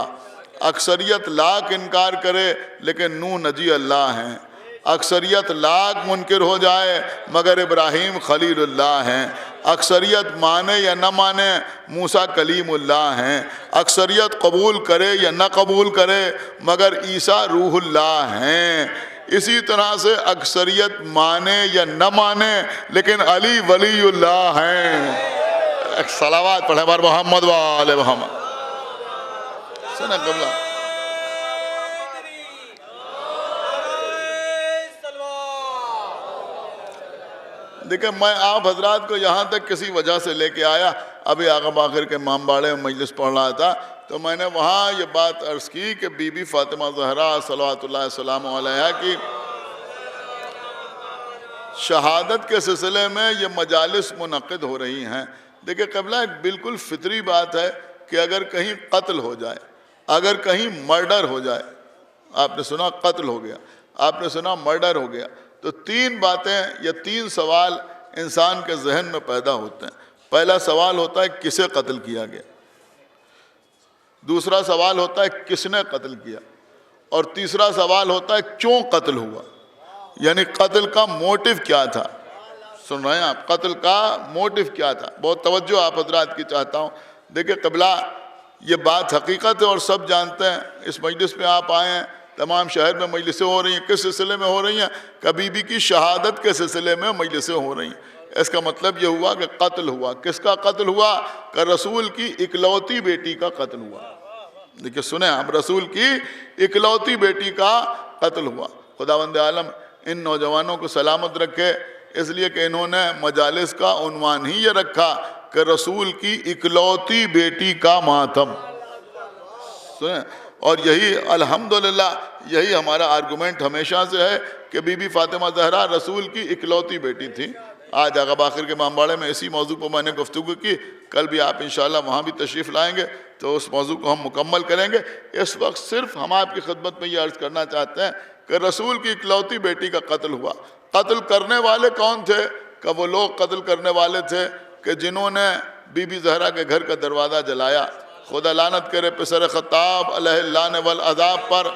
अक्सरियत लाख इनकार करे लेकिन नूह नजी अल्लाह हैं, अक्सरियत लाख मुनकिर हो जाए मगर इब्राहीम खलीलुल्लाह हैं, अक्सरियत माने या न माने मूसा कलीमुल्लाह हैं, अक्सरियत कबूल करे या न कबूल करे मगर ईसा रूहुल्लाह हैं। इसी तरह से अक्सरियत माने या न माने लेकिन अली वलीउल्लाह हैं। सलावात पढ़े बार मोहम्मद व आले मोहम्मद। सुना कबला देखिए, मैं आप हजरात को यहाँ तक किसी वजह से लेके आया। अभी आगा बाखिर के इमामबाड़े में मजलिस पढ़ रहा था तो मैंने वहाँ ये बात अर्ज़ की कि बीबी फ़ातिमा ज़हरा सल्लल्लाहु अलैहा की शहादत के सिलसिले में ये मजालिस मुनक़िद हो रही हैं। देखिए क़िबला, एक बिल्कुल फितरी बात है कि अगर कहीं कत्ल हो जाए, अगर कहीं मर्डर हो जाए, आपने सुना कत्ल हो गया, आपने सुना मर्डर हो गया, तो तीन बातें या तीन सवाल इंसान के जहन में पैदा होते हैं। पहला सवाल होता है किसे कत्ल किया गया, दूसरा सवाल होता है किसने कत्ल किया, और तीसरा सवाल होता है क्यों कत्ल हुआ, यानी कत्ल का मोटिव क्या था। सुन रहे हैं आप, कत्ल का मोटिव क्या था। बहुत तवज्जो आप हजरात की चाहता हूँ। देखिए क़िबला, ये बात हकीकत है और सब जानते हैं। इस मजलिस में आप आए हैं, तमाम शहर में मजलिसें हो रही हैं। किस सिलसिले में हो रही हैं? कबीबी की शहादत के सिलसिले में मजलिसें हो रही हैं। इसका मतलब ये हुआ कि कत्ल हुआ। किसका कत्ल हुआ? कि रसूल की इकलौती बेटी का कत्ल हुआ। देखिए सुने आप, रसूल की इकलौती बेटी का कत्ल हुआ। खुदावंद आलम इन नौजवानों को सलामत रखे, इसलिए कि इन्होंने मजालिस का उन्वान ही ये रखा कि रसूल की इकलौती बेटी का मातम। सुने, और यही अल्हम्दुलिल्लाह यही हमारा आर्गुमेंट हमेशा से है कि बीबी फातिमा ज़हरा रसूल की इकलौती बेटी थी। आज आगा बाखिर के इमामबाड़े में इसी मौजू पर मैंने गुफ्तगू की, कल भी आप इंशाअल्लाह वहाँ भी तशरीफ़ लाएंगे तो उस मौजू को हम मुकम्मल करेंगे। इस वक्त सिर्फ हम आपकी खिदमत में ये अर्ज़ करना चाहते हैं कि रसूल की इकलौती बेटी का कत्ल हुआ। कत्ल करने वाले कौन थे? कि वो लोग कत्ल करने वाले थे कि जिन्होंने बीबी ज़हरा के घर का दरवाज़ा जलाया। खुदा लानत करे पिसर ख़त्ताब अलैहिल्लान वल अज़ाब पर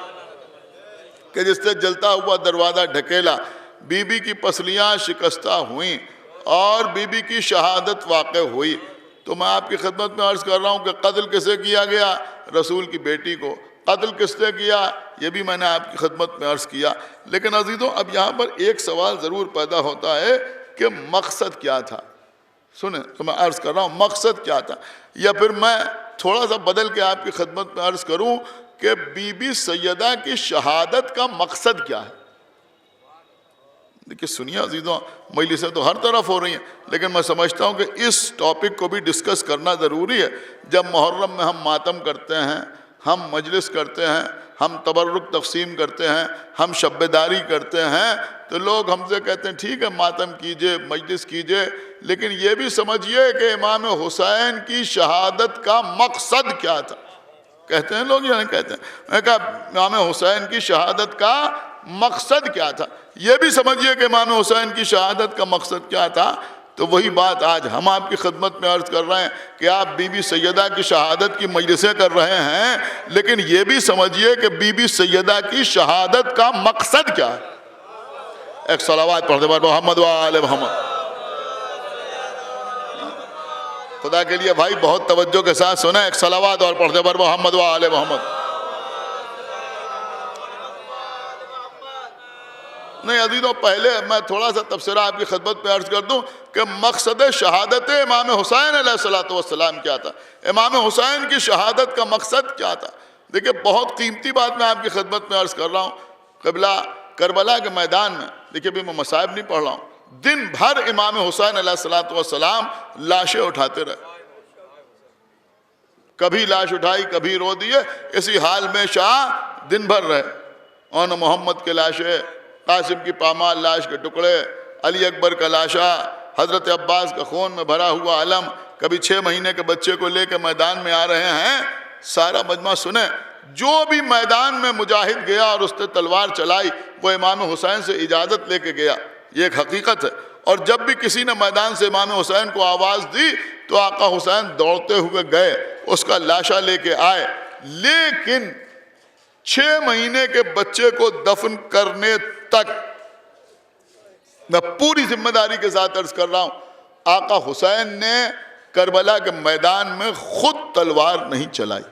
कि जिससे जलता हुआ दरवाज़ा ढकेला, बीबी की पसलियाँ शिकस्ता हुई और बीबी की शहादत वाक़ हुई। तो मैं आपकी खिदमत में अर्ज़ कर रहा हूँ कि कत्ल किसे किया गया? रसूल की बेटी को। कत्ल किसने किया? ये भी मैंने आपकी खिदमत में अर्ज़ किया। लेकिन अज़ीज़ों, अब यहाँ पर एक सवाल ज़रूर पैदा होता है कि मकसद क्या था। सुने, तो मैं अर्ज़ कर रहा हूँ मकसद क्या था, या फिर मैं थोड़ा सा बदल के आपकी खिदमत में अर्ज़ करूँ कि बीबी सैयदा की शहादत का मकसद क्या है। देखिए सुनिए अज़ीज़ों, मजलिसें तो हर तरफ हो रही हैं, लेकिन मैं समझता हूँ कि इस टॉपिक को भी डिस्कस करना ज़रूरी है। जब मुहर्रम में हम मातम करते हैं, हम मजलिस करते हैं, हम तबर्रुक तक़सीम करते हैं, हम शब्बेदारी करते हैं, तो लोग हमसे कहते हैं ठीक है मातम कीजिए, मजलिस कीजिए, लेकिन ये भी समझिए कि इमाम हुसैन की शहादत का मकसद क्या था। कहते हैं लोग, यानी कहते हैं, मैं कहा इमाम हुसैन की शहादत का मकसद क्या था, ये भी समझिए कि इमाम हुसैन की शहादत का मकसद क्या था। तो वही बात आज हम आपकी खिदमत में अर्ज़ कर रहे हैं कि आप बीबी सैयदा की शहादत की मजलिसें कर रहे हैं, लेकिन ये भी समझिए कि बीबी सैयदा की शहादत का मकसद क्या है। एक सलावात पढ़ते बार मोहम्मद व आले मोहम्मद। खुदा के लिए भाई बहुत तवज्जो के साथ सुना, एक सलावात और पढ़ते बार मोहम्मद व आले मोहम्मद। नहीं अज़ीज़ों, पहले मैं थोड़ा सा तफसीरा आपकी खिदमत में अर्ज़ कर दूं कि मकसद शहादत इमाम हुसैन अलैहिस्सलातु वस्सलाम क्या था, इमाम हुसैन की शहादत का मकसद क्या था। देखिए बहुत कीमती बात मैं आपकी खिदमत में अर्ज़ कर रहा हूँ। क़िबला करबला के मैदान में, देखिए भी मैं मसाइब नहीं पढ़ रहा हूँ, दिन भर इमाम हुसैन अलैहिस्सलातु वस्सलाम लाशें उठाते रहे, कभी लाश उठाई कभी रो दिए, इसी हाल में शाह दिन भर रहे। और मोहम्मद के लाशें, कासिम की पामाल लाश के टुकड़े, अली अकबर का लाशा, हज़रत अब्बास का खून में भरा हुआ अलम, कभी 6 महीने के बच्चे को लेकर मैदान में आ रहे हैं। सारा मजमा सुने, जो भी मैदान में मुजाहिद गया और उसने तलवार चलाई वो इमाम हुसैन से इजाज़त लेके गया, ये एक हकीकत है। और जब भी किसी ने मैदान से इमाम हुसैन को आवाज़ दी तो आका हुसैन दौड़ते हुए गए, उसका लाशा लेके आए। लेकिन 6 महीने के बच्चे को दफन करने तक, मैं पूरी जिम्मेदारी के साथ अर्ज कर रहा हूं, आका हुसैन ने करबला के मैदान में खुद तलवार नहीं चलाई।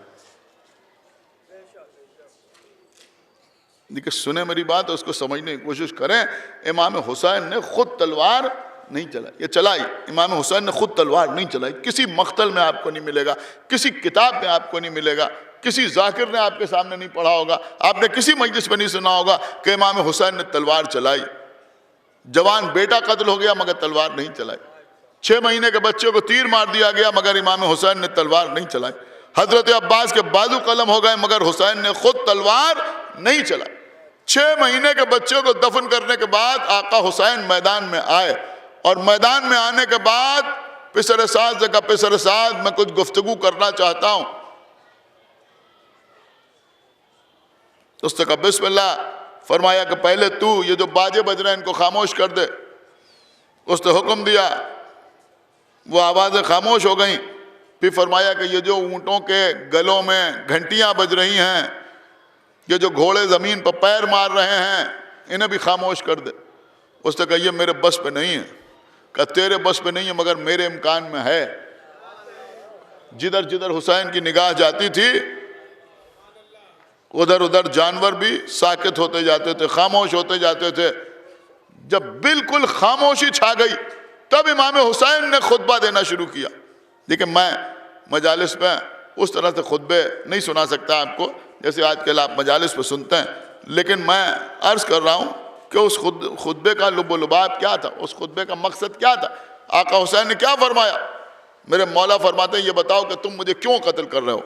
देखिए सुने मेरी बात, उसको समझने की कोशिश करें। इमाम हुसैन ने खुद तलवार नहीं चलाई, ये चलाई, इमाम हुसैन ने खुद तलवार नहीं चलाई। किसी मख्तल में आपको नहीं मिलेगा, किसी किताब में आपको नहीं मिलेगा, किसी जाकिर ने आपके सामने नहीं पढ़ा होगा, आपने किसी मजलिस में नहीं सुना होगा कि इमाम हुसैन ने तलवार चलाई। जवान बेटा कत्ल हो गया मगर तलवार नहीं चलाई, 6 महीने के बच्चे को तीर मार दिया गया मगर इमाम हुसैन ने तलवार नहीं चलाई। हजरत अब्बास के बाजू कलम हो गए मगर हुसैन ने खुद तलवार नहीं चलाई। 6 महीने के बच्चे को दफन करने के बाद आका हुसैन मैदान में आए, और मैदान में आने के बाद पिसर साद जगह पिसर साद मैं कुछ गुफ्तगू करना चाहता हूं। उसने कहा बिस्मिल्लाह, फरमाया कि पहले तू ये जो बाजे बज रहे हैं इनको खामोश कर दे। उसने हुक्म दिया, वो आवाज़ें खामोश हो गईं। फिर फरमाया कि ये जो ऊँटों के गलों में घंटियाँ बज रही हैं, ये जो घोड़े ज़मीन पर पैर मार रहे हैं, इन्हें भी खामोश कर दे। उसने कहा ये मेरे बस पे नहीं है। कहा तेरे बस पे नहीं है मगर मेरे इम्कान में है। जिधर जिधर हुसैन की निगाह जाती थी उधर उधर जानवर भी साकित होते जाते थे, खामोश होते जाते थे। जब बिल्कुल खामोशी छा गई तब इमाम हुसैन ने खुतबा देना शुरू किया। देखिए मैं मजालिस में उस तरह से खुतबे नहीं सुना सकता आपको जैसे आजकल आप मजालिस में सुनते हैं, लेकिन मैं अर्ज़ कर रहा हूँ कि उस खुतबे का लुब लुबाब क्या था, उस खुतबे का मकसद क्या था। आका हुसैन ने क्या फरमाया मेरे मौला फरमाते हैं, ये बताओ कि तुम मुझे क्यों कत्ल कर रहे हो?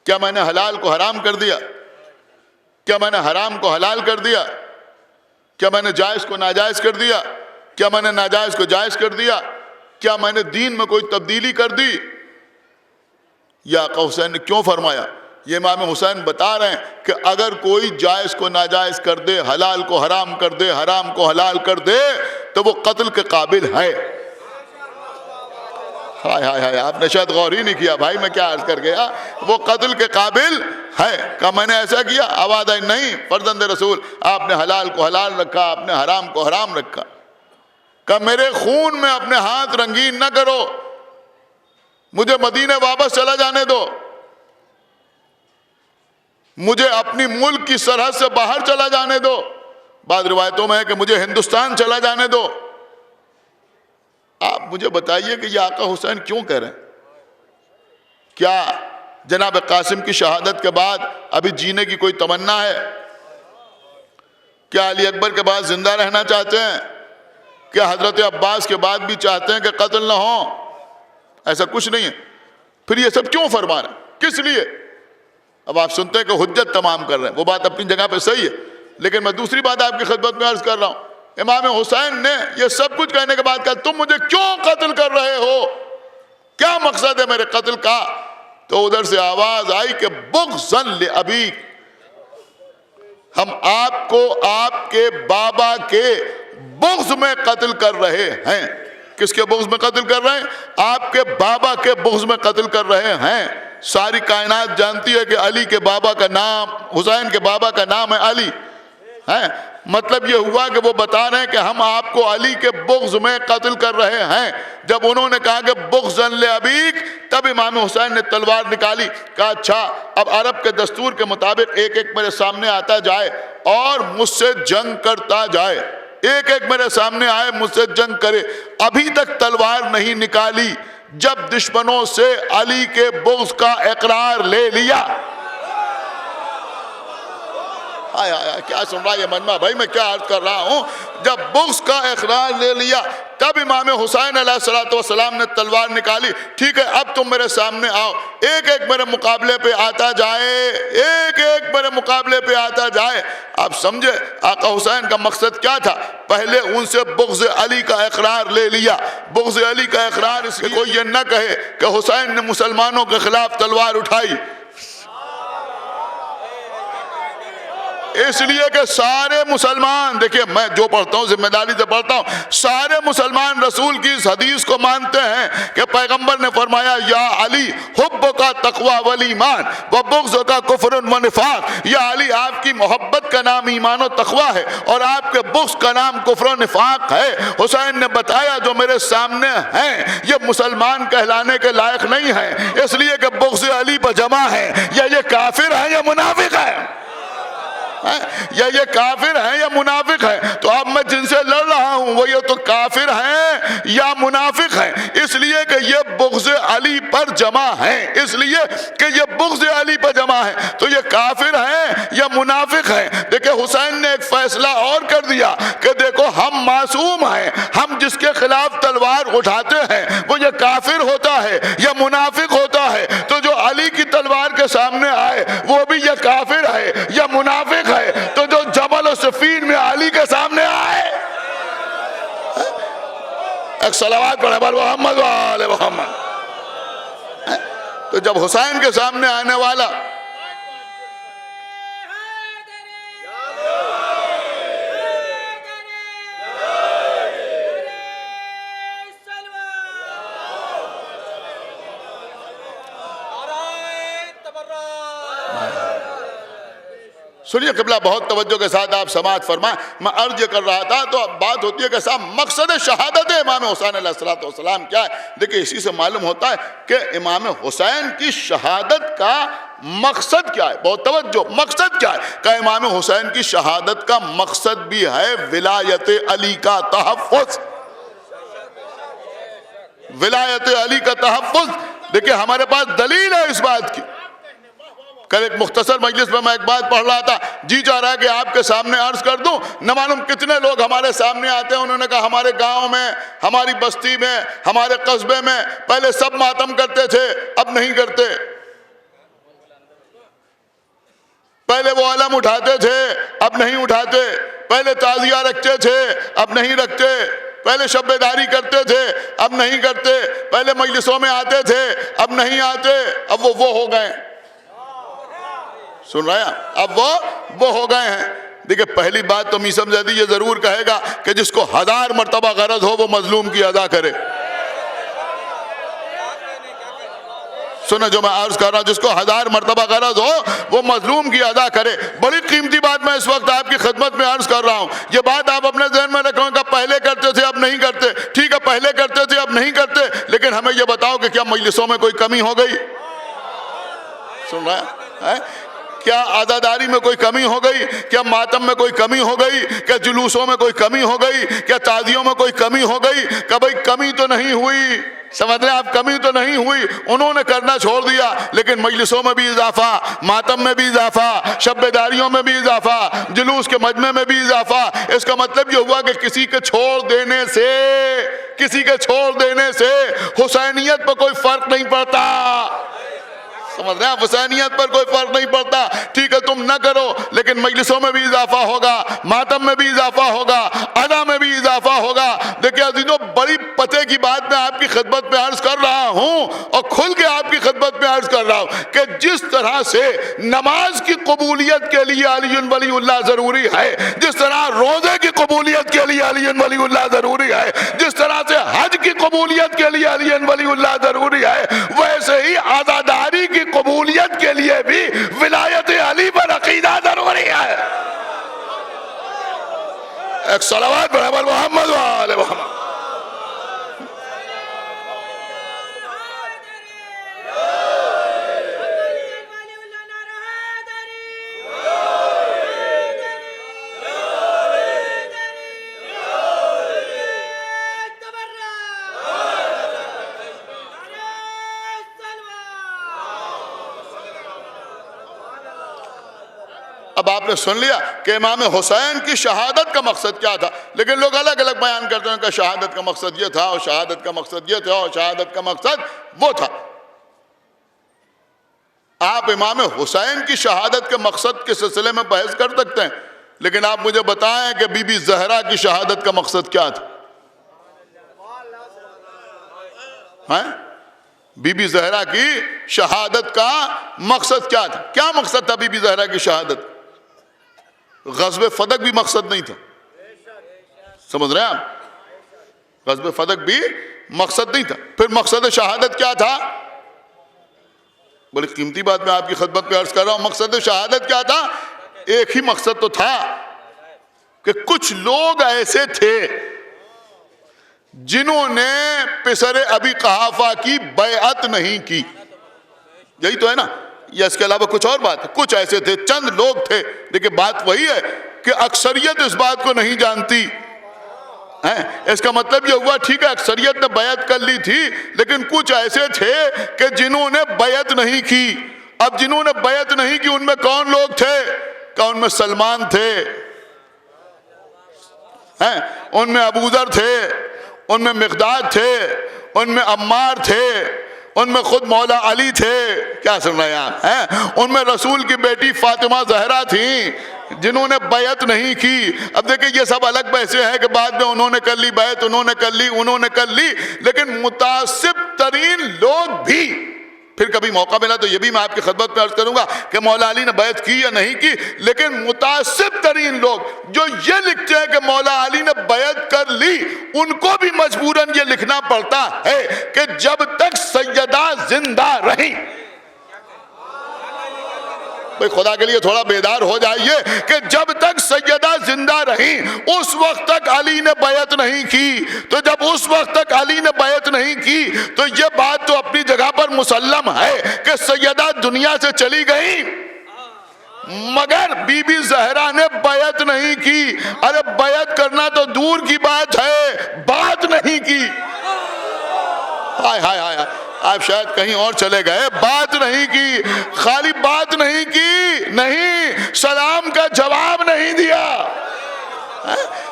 क्या मैंने हलाल को हराम कर दिया? क्या मैंने हराम को हलाल कर दिया? क्या मैंने जायज़ को नाजायज़ कर दिया? क्या मैंने नाजायज़ को जायज़ कर दिया? क्या मैंने दीन में कोई तब्दीली कर दी? या आका हुसैन ने क्यों फरमाया? ये इमाम हुसैन बता रहे हैं कि अगर कोई जायज़ को नाजायज़ कर दे, हलाल को हराम कर दे, हराम को हलाल कर दे, तो वो कत्ल के काबिल है। हाय हाय हाय, आपने शायद गौर ही नहीं किया भाई, मैं क्या अर्ज कर गया, वो कत्ल के काबिल है। क्या मैंने ऐसा किया? आवाज़ आई नहीं, फर्जंद रसूल, आपने हलाल को हलाल रखा, आपने हराम को हराम रखा। क्या मेरे खून में अपने हाथ रंगीन न करो, मुझे मदीने वापस चला जाने दो, मुझे अपनी मुल्क की सरहद से बाहर चला जाने दो। बाद रिवायतों में है कि मुझे हिंदुस्तान चला जाने दो। आप मुझे बताइए कि ये आका हुसैन क्यों कह रहे हैं? क्या जनाब कासिम की शहादत के बाद अभी जीने की कोई तमन्ना है? क्या अली अकबर के बाद जिंदा रहना चाहते हैं? क्या हजरत अब्बास के बाद भी चाहते हैं कि कत्ल ना हो? ऐसा कुछ नहीं है। फिर ये सब क्यों फरमा रहे हैं? किस लिए? अब आप सुनते हैं कि हुज्जत तमाम कर रहे हैं, वो बात अपनी जगह पे सही है, लेकिन मैं दूसरी बात आपकी खिदमत में अर्ज कर रहा हूं। इमाम हुसैन ने ये सब कुछ कहने के बाद कहा, तुम मुझे क्यों कत्ल कर रहे हो? क्या मकसद है मेरे कत्ल का? तो उधर से आवाज आई कि बुग़्ज़न लिअबी, हम आपको आपके बाबा के बुग़्ज़ में कत्ल कर रहे हैं। किसके बुग़्ज़ में कत्ल कर रहे हैं? आपके बाबा के बुग़्ज़ में कत्ल कर रहे हैं। सारी कायनात जानती है कि अली के बाबा का नाम, हुसैन के बाबा का नाम है अली है। मतलब ये हुआ कि वो बता रहे हैं कि हम आपको अली के बुग़्ज़ में कत्ल कर रहे हैं। जब उन्होंने कहा कि बुग़्ज़न लिअबीक, तब इमाम हुसैन ने तलवार निकाली। कहा अच्छा, अब अरब के दस्तूर के मुताबिक एक एक मेरे सामने आता जाए और मुझसे जंग करता जाए, एक एक मेरे सामने आए, मुझसे जंग करे। अभी तक तलवार नहीं निकाली, जब दुश्मनों से अली के बुग़्ज़ का इकरार ले लिया। आया आया, क्या सुन रहा है ये मनमा भाई, मैं क्या अर्ज कर रहा हूं? जब बुग़्ज़ का इकरार ले लिया, तब इमाम हुसैन अलैहिस्सलाम ने तलवार निकाली। ठीक है, अब तुम मेरे सामने आओ, एक एक मेरे मुकाबले पे आता जाए, एक एक मेरे मुकाबले पे आता जाए। आप समझे आका हुसैन का मकसद क्या था? पहले उनसे बुग़्ज़ अली का इकरार ले लिया। बुग़्ज़ अली का इकरार इसलिए कोई ये न कहे कि हुसैन ने मुसलमानों के खिलाफ तलवार उठाई, इसलिए कि सारे मुसलमान, देखिए मैं जो पढ़ता हूँ जिम्मेदारी से पढ़ता हूँ, सारे मुसलमान रसूल की इस हदीस को मानते हैं कि पैगंबर ने फरमाया, या अली हुब्ब का तकवा वल ईमान व बुग़्ज़ का कुफ्र व निफाक। या अली, आपकी मोहब्बत का नाम ईमान और तकवा है और आपके बुग़्ज़ का नाम कुफ्र और निफाक है। हुसैन ने बताया, जो मेरे सामने हैं ये मुसलमान कहलाने के लायक नहीं है, इसलिए कि बुग़्ज़ अली पर जमा है। या ये काफिर है या मुनाफिक है, या ये काफिर है या मुनाफिक है? तो अब मैं जिनसे लड़ रहा हूं वो ये तो काफिर हैं या मुनाफिक हैं, इसलिए कि ये बुग़्ज़ अली पर जमा है, इसलिए कि ये बुग़्ज़ अली पर जमा है। तो ये काफिर हैं या मुनाफिक हैं? देखिए हुसैन ने एक फैसला और कर दिया कि देखो हम मासूम हैं, हम जिसके खिलाफ तलवार उठाते हैं वो ये काफिर होता है या मुनाफिक होता है, तो जो अली की तलवार के सामने आए वो भी ये काफिर है या मुनाफिक है। तो जो जबल और सफीन में अली के सामने आए, एक सलावत पढ़े बोल मोहम्मद वाले मोहम्मद। तो जब हुसैन के सामने आने वाला सुनिए क़िबला, बहुत तवज्जो के साथ आप समाअत फरमाएं। मैं अर्ज कर रहा था तो अब बात होती है कि साहब मकसद शहादत इमाम हुसैन अलैहिस्सलाम क्या है? देखिए इसी से मालूम होता है कि इमाम हुसैन की शहादत का मकसद क्या है। बहुत तवज्जो, मकसद क्या है? कि इमाम हुसैन की शहादत का मकसद भी है विलायत अली का तहफ़्फ़ुज़, विलायत अली का तहफ़्फ़ुज़। देखिए हमारे पास दलील है इस बात की, कल एक मुख्तसर मजलिस में मैं एक बात पढ़ रहा था, जी चाह रहा है कि आपके सामने अर्ज कर दूं। न मालूम कितने लोग हमारे सामने आते हैं, उन्होंने कहा हमारे गांव में, हमारी बस्ती में, हमारे कस्बे में पहले सब मातम करते थे, अब नहीं करते। पहले वो अलम उठाते थे, अब नहीं उठाते। पहले ताजिया रखते थे, अब नहीं रखते। पहले शब्बेदारी करते थे, अब नहीं करते। पहले मजलिसों में आते थे, अब नहीं आते। अब वो हो गए, सुन रहे हैं, अब वो हो गए हैं। देखिए, पहली बात तो मीसम ज़ैदी ये जरूर कहेगा कि जिसको 1000 मरतबा गरज हो वो मजलूम की अदा करे। सुनो जो मैं अर्ज कर रहा हूं, जिसको 1000 मरतबा गरज हो वो मजलूम की अदा करे। बड़ी कीमती बात मैं इस वक्त आपकी खिदमत में अर्ज कर रहा हूं। ये बात आप अपने जहन में रखो कि पहले करते थे अब नहीं करते। ठीक है, पहले करते थे अब नहीं करते, लेकिन हमें ये बताओ कि क्या मजलिसों में कोई कमी हो गई? सुन रहा है? क्या आज़ादारी में कोई कमी हो गई? क्या मातम में कोई कमी हो गई? क्या जुलूसों में कोई कमी हो गई? क्या ताजियों में कोई कमी हो गई? क्या भाई कमी तो नहीं हुई, समझ रहे आप, कमी तो नहीं हुई। उन्होंने करना छोड़ दिया, लेकिन मजलिसों में भी इजाफा, मातम में भी इजाफा, शब्बेदारियों में भी इजाफा, जुलूस के मजमे में भी इजाफा। इसका मतलब ये हुआ कि किसी के छोड़ देने से हुसैनियत पर कोई फर्क नहीं पड़ता। समझ रहे हैं, हुसैनियत पर कोई फर्क नहीं पड़ता। ठीक है, तुम न करो, लेकिन मजलिसों में भी इजाफा होगा, मातम में भी इजाफा होगा, अदा में भी इजाफा होगा। देखिए अजीजों, बड़ी पते की बात मैं आपकी खिदमत में अर्ज कर रहा हूं और खुल के आपकी खिदमत में अर्ज कर रहा हूं कि जिस तरह से नमाज की कबूलियत के लिए अली वलीउल्लाह जरूरी है, जिस तरह रोजे की कबूलियत के लिए अली वलीउल्लाह जरूरी है, जिस तरह से हज की कबूलियत के लिए अली वलीउल्लाह जरूरी है, वैसे ही आज़ादारी की कबूलियत के लिए भी विलायत अली पर अकीदा जरूरी है। एक सलावत बराबर मोहम्मद वाले मोहम्मद। अब आपने सुन लिया कि इमाम हुसैन की शहादत का मकसद क्या था, लेकिन लोग अलग अलग बयान करते हैं कि शहादत का मकसद ये था और शहादत का मकसद ये था और शहादत का मकसद वो था। आप इमाम हुसैन की शहादत के मकसद के सिलसिले में बहस कर सकते हैं, लेकिन आप मुझे बताएं कि बीबी जहरा की शहादत का मकसद क्या था? बीबी जहरा की शहादत का मकसद क्या था? क्या मकसद था बीबी जहरा की शहादत? ग़ज़्व फ़दक भी मकसद नहीं था, समझ रहे हैं आप? ग़ज़्व फ़दक भी मकसद नहीं था। फिर मकसद शहादत क्या था? बड़ी कीमती बात मैं आपकी खिदमत में अर्ज कर रहा हूं। मकसद शहादत क्या था? एक ही मकसद तो था कि कुछ लोग ऐसे थे जिन्होंने पिसरे अबी कहाफा की बैअत नहीं की। यही तो है ना, या इसके अलावा कुछ और बात है? कुछ ऐसे थे, चंद लोग थे। देखिए बात वही है कि अक्सरियत इस बात को नहीं जानती है। इसका मतलब ये हुआ, ठीक है अक्सरियत ने बैअत कर ली थी, लेकिन कुछ ऐसे थे कि जिन्होंने बैअत नहीं की। अब जिन्होंने बैअत नहीं की उनमें कौन लोग थे? क्या उनमें सलमान थे, उनमें अबूजर थे, उनमें मिक़दाद थे, उनमें अम्मार थे, उनमें खुद मौला अली थे। क्या सुन रहे हैं आप? उनमें रसूल की बेटी फातिमा जहरा थी जिन्होंने बैअत नहीं की। अब देखिए ये सब अलग बहसें हैं कि बाद में उन्होंने कर ली बैअत, उन्होंने कर ली, लेकिन मुतासिब तरीन लोग भी, फिर कभी मौका मिला तो ये भी मैं आपकी खिदमत में अर्ज करूंगा कि मौला अली ने बैअत की या नहीं की, लेकिन मुतासिब तरीन लोग जो ये लिखते हैं कि मौला अली ने बैअत कर ली, उनको भी मजबूरन ये लिखना पड़ता है कि जब तक सैयदा जिंदा रही। भाई खुदा के लिए थोड़ा बेदार हो जाइए कि जब तक सैयदा जिंदा रही उस वक्त तक अली ने बैअत नहीं की। तो जब उस वक्त तक अली ने बैअत नहीं की तो ये बात तो अपनी जगह पर मुसल्लम है कि सैयदा दुनिया से चली गई, मगर बीबी जहरा ने बैअत नहीं की। अरे बैअत करना तो दूर की बात है, बात नहीं की। हाय हाय हाय, आप शायद कहीं और चले गए। बात नहीं की, खाली बात नहीं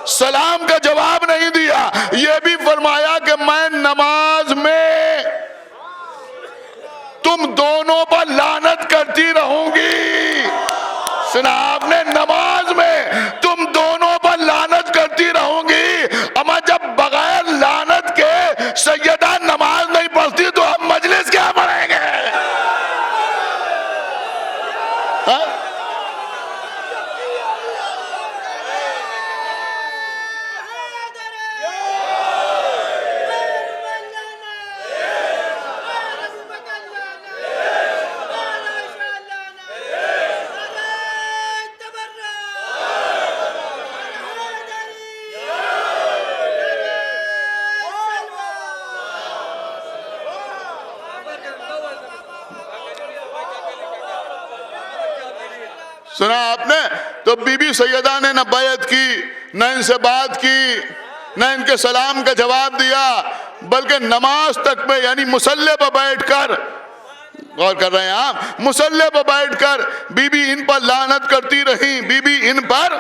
सलाम का जवाब नहीं दिया। ये भी फरमाया कि मैं नमाज में तुम दोनों पर लानत करती रहूंगी। सुना आपने, नमाज में तुम दोनों पर लानत करती रहूंगी। अमा जब बगैर लानत के सैयदा नमाज नहीं पढ़ती तो हम मजलिस क्या पढ़ेंगे? हाँ? सुना आपने? तो बीबी सैयदा ने न बैत की, न इनसे बात की, न इनके सलाम का जवाब दिया, बल्कि नमाज तक में यानी मुसल्ले पर बैठकर, गौर कर रहे हैं आप, मुसल्ले पर बैठकर बीबी इन पर लानत करती रही, बीबी इन पर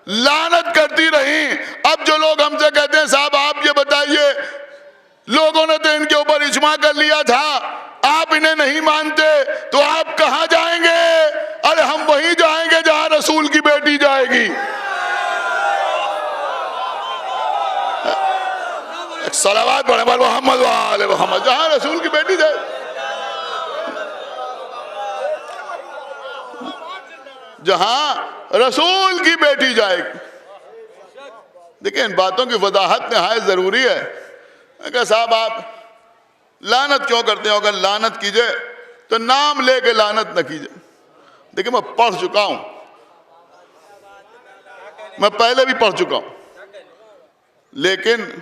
लानत करती रही। अब जो लोग हमसे कहते हैं साहब आप ये बताइए, लोगों ने तो इनके ऊपर इजमा कर लिया था, आप इन्हें नहीं मानते तो आप कहां जाएंगे? अरे हम वहीं जाएंगे जहां रसूल की बेटी जाएगी। सलावत पढ़े मोहम्मद वाले मोहम्मद, जहां रसूल की बेटी जाए, जहां रसूल की बेटी जाएगी। देखिए इन बातों की वजाहत नहायत जरूरी है। अगर साहब आप लानत क्यों करते हो? अगर लानत कीजिए तो नाम लेके लानत न कीजिए। देखिए मैं पढ़ चुका हूं, मैं पहले भी पढ़ चुका हूं, लेकिन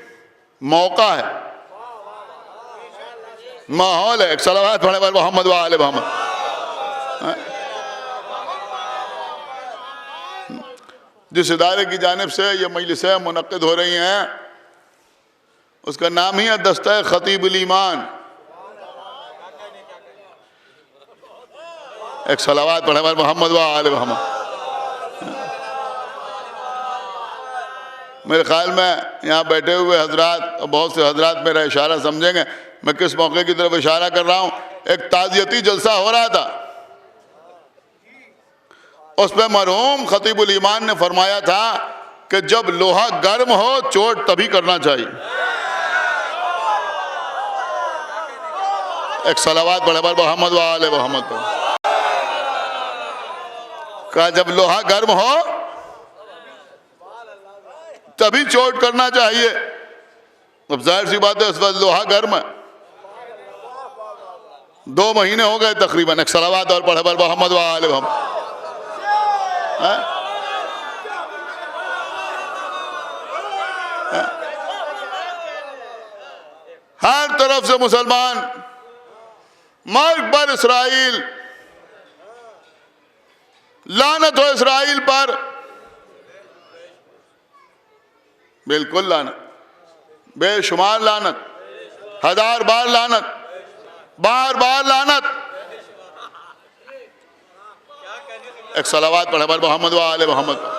मौका है, माहौल है। सलावत पढ़े वाले मोहम्मद वाले मोहम्मद। जिस इदारे की जानिब से ये मजलिसें मुनक्किद हो रही हैं उसका नाम ही है दस्ता खतीबुल ईमान। एक सलावत पढ़े वाले मोहम्मद वाले मोहम्मद। मेरे ख्याल में यहाँ बैठे हुए हजरात और बहुत से हजरात मेरा इशारा समझेंगे मैं किस मौके की तरफ इशारा कर रहा हूँ। एक ताज़ियती जलसा हो रहा था, उस पर मरहूम खतीबुल ईमान ने फरमाया था कि जब लोहा गर्म हो चोट तभी करना चाहिए। एक सलावत पढ़े पर मोहम्मद वाले मोहम्मद पर कहा जब लोहा गर्म हो तभी चोट करना चाहिए। अब जाहिर सी बात है इस वक्त लोहा गर्म है, 2 महीने हो गए तकरीबन। एक सलावत और पढ़े पर मोहम्मद वाले मोहम्मद। हर तरफ से मुसलमान मर्ग पर इसराइल, लानत हो इसराइल पर, बिल्कुल लानत, बेशुमार लानत, 1000 बार लानत, बार बार लानत। एक सलावत पढ़े पर मोहम्मद वाले मोहम्मद।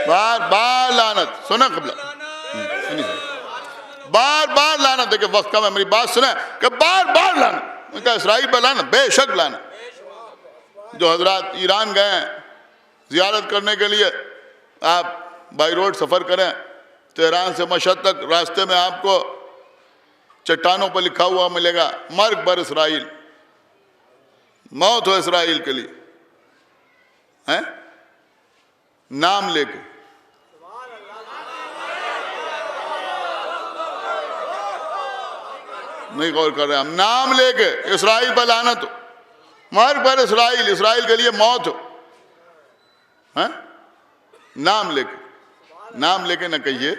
बार बार लानत, सुना कबला, बार बार लानत। देखिए वक्त कम है, मेरी बात सुना कि बार बार लानत, उनका इसराइल पर लानत, बेशक लानत। जो हजरात ईरान गए हैं ज़ियारत करने के लिए, आप बाई रोड सफ़र करें तेहरान से मशहद तक, रास्ते में आपको चट्टानों पर लिखा हुआ मिलेगा मर्ग बर इसराइल, मौत हो इसराइल के लिए, हैं नाम लेके। नहीं गौर कर रहे हम, नाम लेके इसराइल पर लानत हो, मर्ग पर इसराइल, इसराइल के लिए मौत हो, हैं नाम लेके, नाम लेके न कहिए।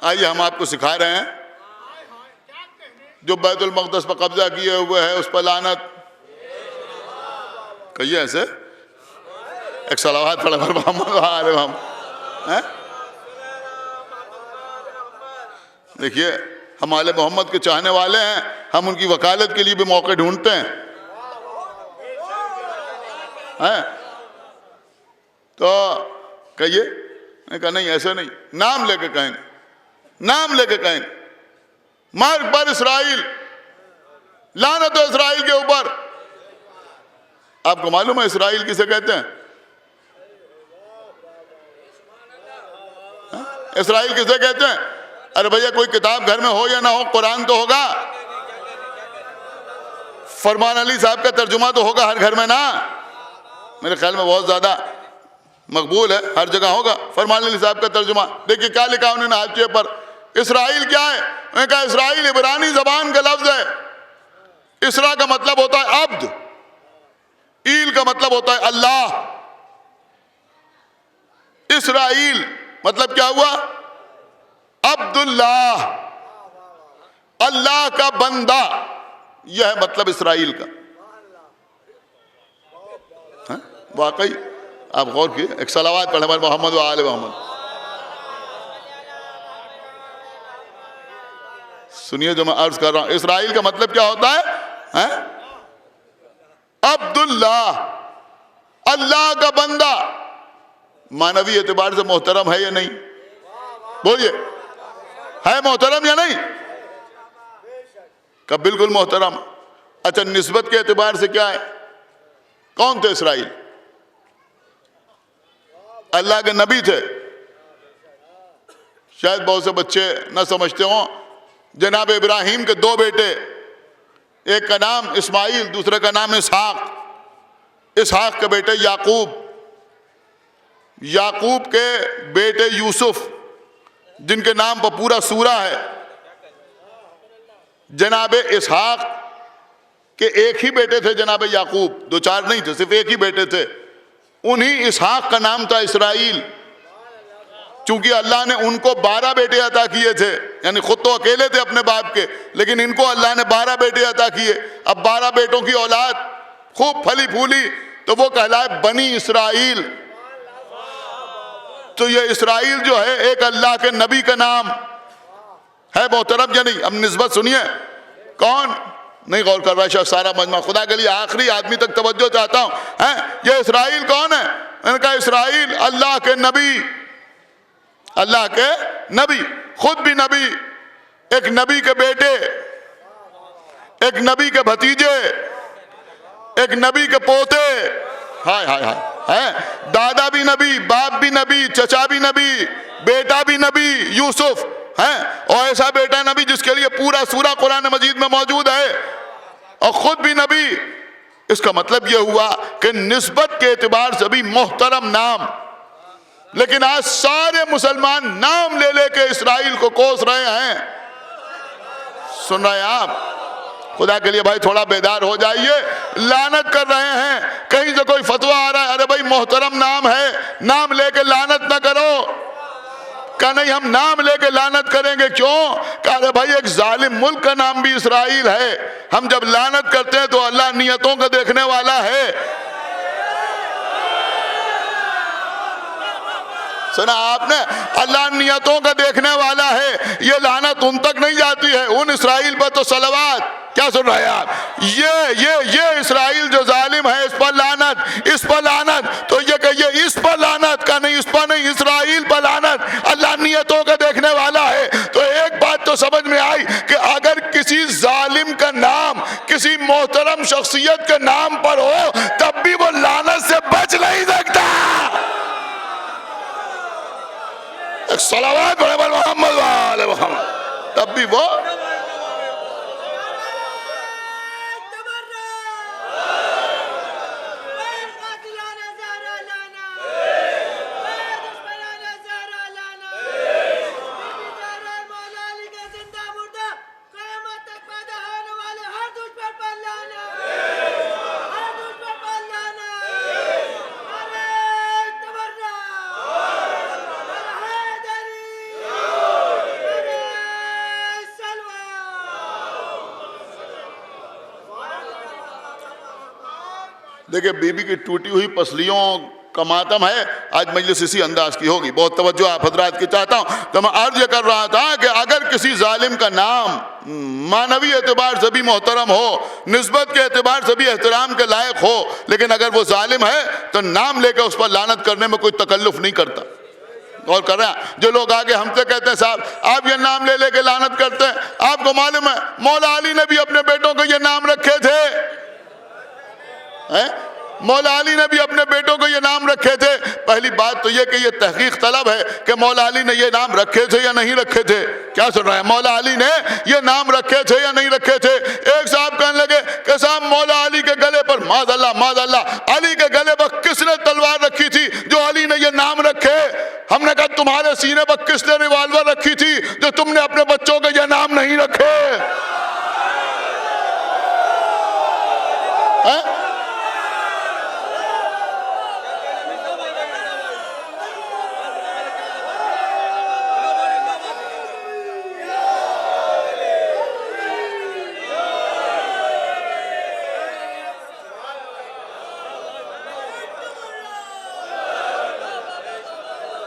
आइए हम आपको सिखा रहे हैं, जो बैतुल मक़दस पर कब्जा किए हुए है उस पर लानत, कहिए ऐसे एक सलावत पढ़े मोहम्मद वाले हम हैं। देखिए हम आले मोहम्मद के चाहने वाले हैं, हम उनकी वकालत के लिए भी मौके ढूंढते हैं तो कहिए। मैं कहा नहीं ऐसे नहीं, नाम लेके कहेंगे, नाम लेके कहेंगे। मार्ग पर इसराइल, लानत हो इसराइल के ऊपर। आपको मालूम है इसराइल किसे कहते हैं? इसराइल किसे कहते हैं? अरे भैया कोई किताब घर में हो या ना हो, कुरान तो होगा, फरमान अली साहब का तर्जुमा तो होगा हर घर में ना। मेरे ख्याल में बहुत ज्यादा मकबूल है, हर जगह होगा फरमान अली साहब का तर्जुमा। देखिए क्या लिखा उन्होंने हाशिए पर। इसराइल क्या है? उन्होंने कहा इसराइल इब्रानी जबान का लफ्ज है। इसरा का मतलब होता है अब्द, ईल का मतलब होता है अल्लाह। इसराइल मतलब क्या हुआ? अब्दुल्लाह, अल्लाह का बंदा, यह है मतलब इसराइल का। वाकई आप गौर किए, एक सलावत पढ़े हमारे मोहम्मद व आले मोहम्मद। सुनिए जो मैं अर्ज कर रहा हूं, इसराइल का मतलब क्या होता है? अब्दुल्लाह, अल्लाह का बंदा। मानवी एतबार से मोहतरम है या नहीं? बोलिए, है मोहतरम या नहीं? कब बिल्कुल मोहतरम। अच्छा निस्बत के एतबार से क्या है? कौन थे इसराइल? अल्लाह के नबी थे। शायद बहुत से बच्चे न समझते हों, जनाब इब्राहिम के दो बेटे, एक का नाम इस्माइल, दूसरे का नाम इसहाक। इसहाक के बेटे याकूब, याकूब के बेटे यूसुफ, जिनके नाम पर पूरा सूरा है। जनाब इसहाक के एक ही बेटे थे जनाब याकूब, दो चार नहीं थे, सिर्फ एक ही बेटे थे। उन्हीं इसहाक का नाम था इसराइल। चूंकि अल्लाह ने उनको 12 बेटे अता किए थे, यानी खुद तो अकेले थे अपने बाप के, लेकिन इनको अल्लाह ने 12 बेटे अता किए। अब 12 बेटों की औलाद खूब फली फूली तो वो कहलाए बनी इसराइल। तो ये इसराइल जो है एक अल्लाह के नबी का नाम है मोहतरम या नहीं? अब निस्बत सुनिए, कौन नहीं गौर कर रहा है? सारा मजमा, खुदा के लिए आखिरी आदमी तक तवज्जो चाहता हूं। ये इसराइल कौन है? मैंने कहा इसराइल अल्लाह के नबी, अल्लाह के नबी, खुद भी नबी, एक नबी के बेटे, एक नबी के भतीजे, एक नबी के पोते। हाय हाय हाय, है दादा भी नबी, बाप भी नबी, चचा भी नबी, बेटा भी नबी यूसुफ है, और ऐसा बेटा नबी जिसके लिए पूरा सूरा कुरान मजीद में मौजूद है, और खुद भी नबी। इसका मतलब यह हुआ कि निस्बत के एतबार से भी मोहतरम नाम। लेकिन आज सारे मुसलमान नाम ले लेके इसराइल को कोस रहे हैं। सुन रहे हैं आप? खुदा के लिए भाई थोड़ा बेदार हो जाइए। लानत कर रहे हैं, कहीं से कोई फतवा आ रहा है, अरे भाई मोहतरम नाम है, नाम लेके लानत ना करो। क्या नहीं हम नाम लेके लानत करेंगे? क्यों? कहा अरे भाई एक जालिम मुल्क का नाम भी इसराइल है। हम जब लानत करते हैं तो अल्लाह नियतों को देखने वाला है। सुना आपने? अल्लाह नियतों का देखने वाला है। ये लानत उन तक नहीं जाती है, उन इसराइल पर तो सलवात। क्या सुन रहे हैं आप? ये इसराइल जो जालिम है, इस पर लानत, इस पर लानत। तो ये कहिए इस पर लानत का नहीं, इस पर नहीं, इसराइल पर लानत। अल्लाह नियतों का देखने वाला है। तो एक बात तो समझ में आई कि अगर किसी जालिम का नाम किसी मोहतरम शख्सियत के नाम पर हो, तब भी वो लानत से बच नहीं सकता। सलावत पढ़े मोहम्मद वाले मोहम्मद, तब भी वो देखिए बीबी की टूटी हुई पसलियों का मातम है। आज मजलिस इसी अंदाज की होगी। बहुत तवज्जो आप हजरात की चाहता हूँ। तो मैं अर्ज कर रहा था कि अगर किसी जालिम का नाम मानवी एतबार से भी मोहतरम हो, निस्बत के एतबार से भी एहतराम के लायक हो, लेकिन अगर वो जालिम है तो नाम लेकर उस पर लानत करने में कोई तकल्लुफ नहीं करता। और कर रहे हैं जो लोग आगे हमसे कहते हैं साहब आप ये नाम ले लेके लानत करते हैं, आपको मालूम है मौला अली ने भी अपने बेटों को ये नाम रखे थे, मौला अली ने भी अपने बेटों को ये नाम रखे थे। पहली बात तो ये कि ये तहकीक तलब है कि मौला अली ने ये नाम रखे थे या नहीं रखे थे। क्या सुन रहे हैं? मौला अली ने ये नाम रखे थे या नहीं रखे थे? एक साहब कहने लगे कि साहब मौला अली के गले पर माज़अल्लाह अली के गले पर किसने तलवार रखी थी जो अली ने ये नाम रखे? हमने कहा तुम्हारे सीने पर किसने रिवाल्वर रखी थी जो तुमने अपने बच्चों के ये नाम नहीं रखे?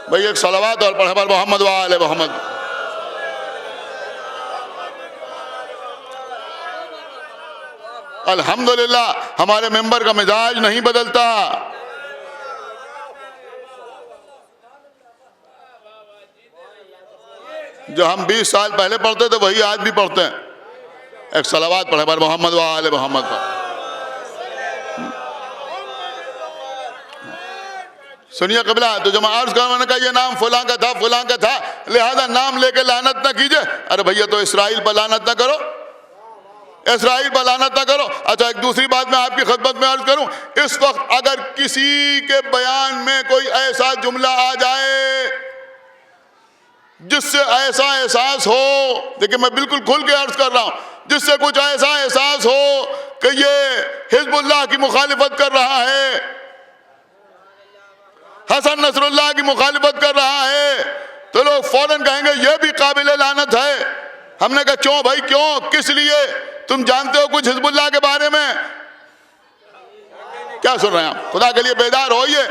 भाई एक सलावत और पढ़े पर मोहम्मद व आले मोहम्मद। अल्हम्दुलिल्लाह हमारे मेंबर का मिजाज नहीं बदलता। जो हम 20 साल पहले पढ़ते थे वही आज भी पढ़ते हैं। एक सलावत पढ़े पर मोहम्मद व आले मोहम्मद पर। सुनिए कबला, तो जब मैं अर्ज कर मैंने कहा ये नाम फलां का था लिहाजा नाम लेके लानत ना कीजिए। अरे भैया तो इसराइल पर लानत ना करो, इसराइल पर लानत ना करो। अच्छा एक दूसरी बात मैं आपकी खिदमत में अर्ज करूं, इस वक्त अगर किसी के बयान में कोई ऐसा जुमला आ जाए जिससे ऐसा एहसास हो, देखिए मैं बिल्कुल खुल के अर्ज कर रहा हूं, जिससे कुछ ऐसा एहसास हो कि ये हिजबुल्लाह की मुखालिफत कर रहा है, हसन नसरुल्लाह की मुखालिफत कर रहा है, तो लोग फौरन कहेंगे ये भी काबिल लानत है। हमने कहा क्यों भाई क्यों, किस लिए? तुम जानते हो कुछ हिजबुल्लाह के बारे में? क्या सुन रहे हैं आप? खुदा के लिए बेदार होइए।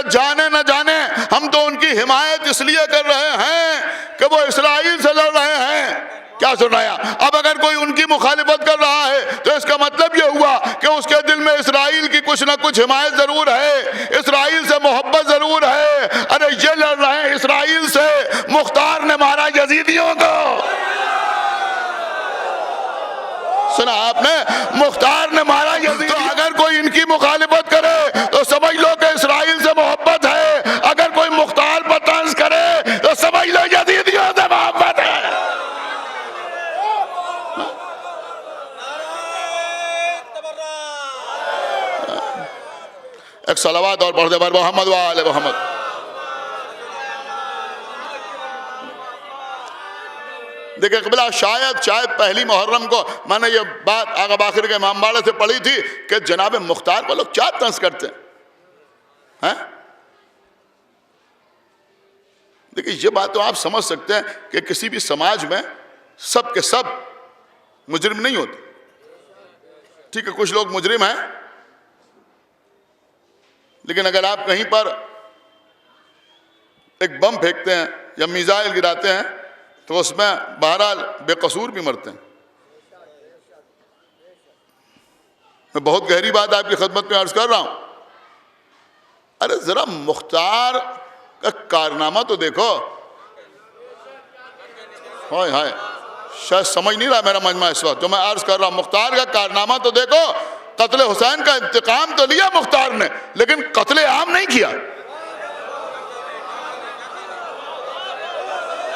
जाने न जाने हम तो उनकी हिमायत इसलिए कर रहे हैं कि वो इसराइल से लड़ रहे हैं। क्या सुन रहे हैं? अब अगर कोई उनकी मुखालिफत कर रहा है तो इसका मतलब ये हुआ कि उसके दिल में इसराइल की कुछ ना कुछ हिमायत जरूर है, इसराइल से मोहब्बत जरूर है। अरे ये लड़ रहे हैं इसराइल से, मुख्तार ने मारा यजीदियों को, सुना आपने? मुख्तार ने मारा यजीद। तो अगर कोई इनकी मुखालिफत करे तो समझ लो कि इसराइल से मोहब्बत है, अगर कोई मुख्तार पर तंज करे तो समझ लो यजीदियों से मोहब्बत है। एक सलावत और पढ़ दे पर मोहम्मद व आले मोहम्मद। देखिए कबला शायद पहली मुहर्रम को मैंने ये बात आगा बाखिर के इमाम बाड़े से पढ़ी थी कि जनाब मुख्तार को लोग क्या तंज करते हैं। देखिए ये बात तो आप समझ सकते हैं कि किसी भी समाज में सब के सब मुजरिम नहीं होते। ठीक है, कुछ लोग मुजरिम हैं, लेकिन अगर आप कहीं पर एक बम फेंकते हैं या मिसाइल गिराते हैं तो उसमें बहरहाल बेकसूर भी मरते हैं। मैं बहुत गहरी बात आपकी खिदमत में अर्ज कर रहा हूं। अरे जरा मुख्तार का कारनामा तो देखो। हाय हाय, शायद समझ नहीं रहा मेरा मजमा इस वक्त जो मैं अर्ज कर रहा हूं। मुख्तार का कारनामा तो देखो। कत्ल हुसैन का इंतकाम तो लिया मुख्तार ने, लेकिन कत्ले आम नहीं किया।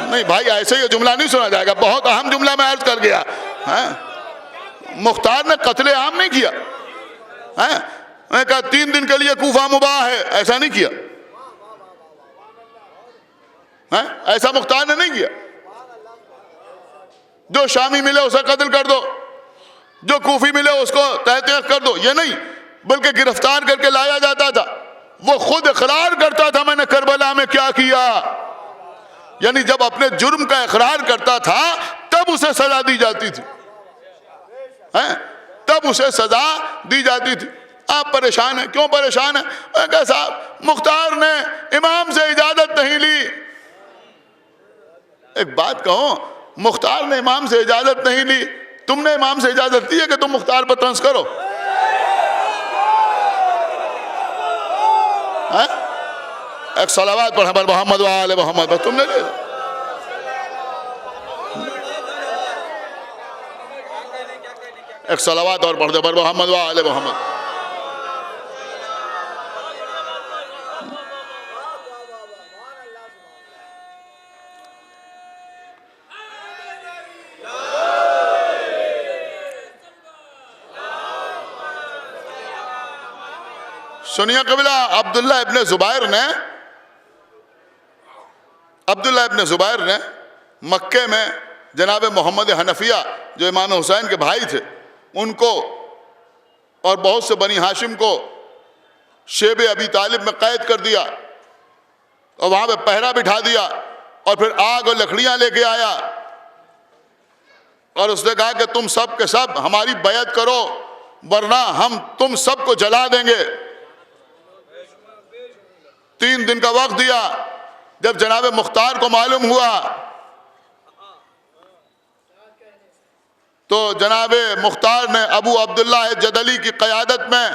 नहीं भाई, ऐसे ये जुमला नहीं सुना जाएगा, बहुत अहम जुमला मैं अर्ज कर गया है। मुख्तार ने कत्ले आम नहीं किया है। मैं कहा 3 दिन के लिए कूफा मुबाह है, ऐसा नहीं किया है, ऐसा मुख्तार ने नहीं किया। जो शामी मिले उसे कत्ल कर दो, जो कूफी मिले उसको तहत कर दो, ये नहीं, बल्कि गिरफ्तार करके लाया जाता था। वो खुद इकरार करता था मैंने करबला में क्या किया, यानी जब अपने जुर्म का इकरार करता था तब उसे सजा दी जाती थी, तब उसे सजा दी जाती थी। आप परेशान हैं, क्यों परेशान हैं? मैं कहा साहब मुख्तार ने इमाम से इजाज़त नहीं ली। एक बात कहो, मुख्तार ने इमाम से इजाज़त नहीं ली, तुमने इमाम से इजाज़त दी है कि तुम मुख्तार पर तंज करो? एक सलावत पढ़ा पर मोहम्मद वाले मोहम्मद पर तुमने ले। एक सलावत और पढ़ दे पर मोहम्मद वाले मोहम्मद। सुनिए कबिला, अब्दुल्ला इब्ने ज़ुबैर ने मक्के में जनाब मोहम्मद हनफिया जो इमाम हुसैन के भाई थे उनको और बहुत से बनी हाशिम को शेब अबी तालिब में कैद कर दिया और वहाँ पे पहरा बिठा दिया और फिर आग और लकड़ियाँ लेके आया और उसने कहा कि तुम सब के सब हमारी बैत करो वरना हम तुम सबको जला देंगे। 3 दिन का वक्त दिया। जब जनाब मुख्तार को मालूम हुआ तो जनाब मुख्तार ने अबू अब्दुल्ला जदली की क़यादत में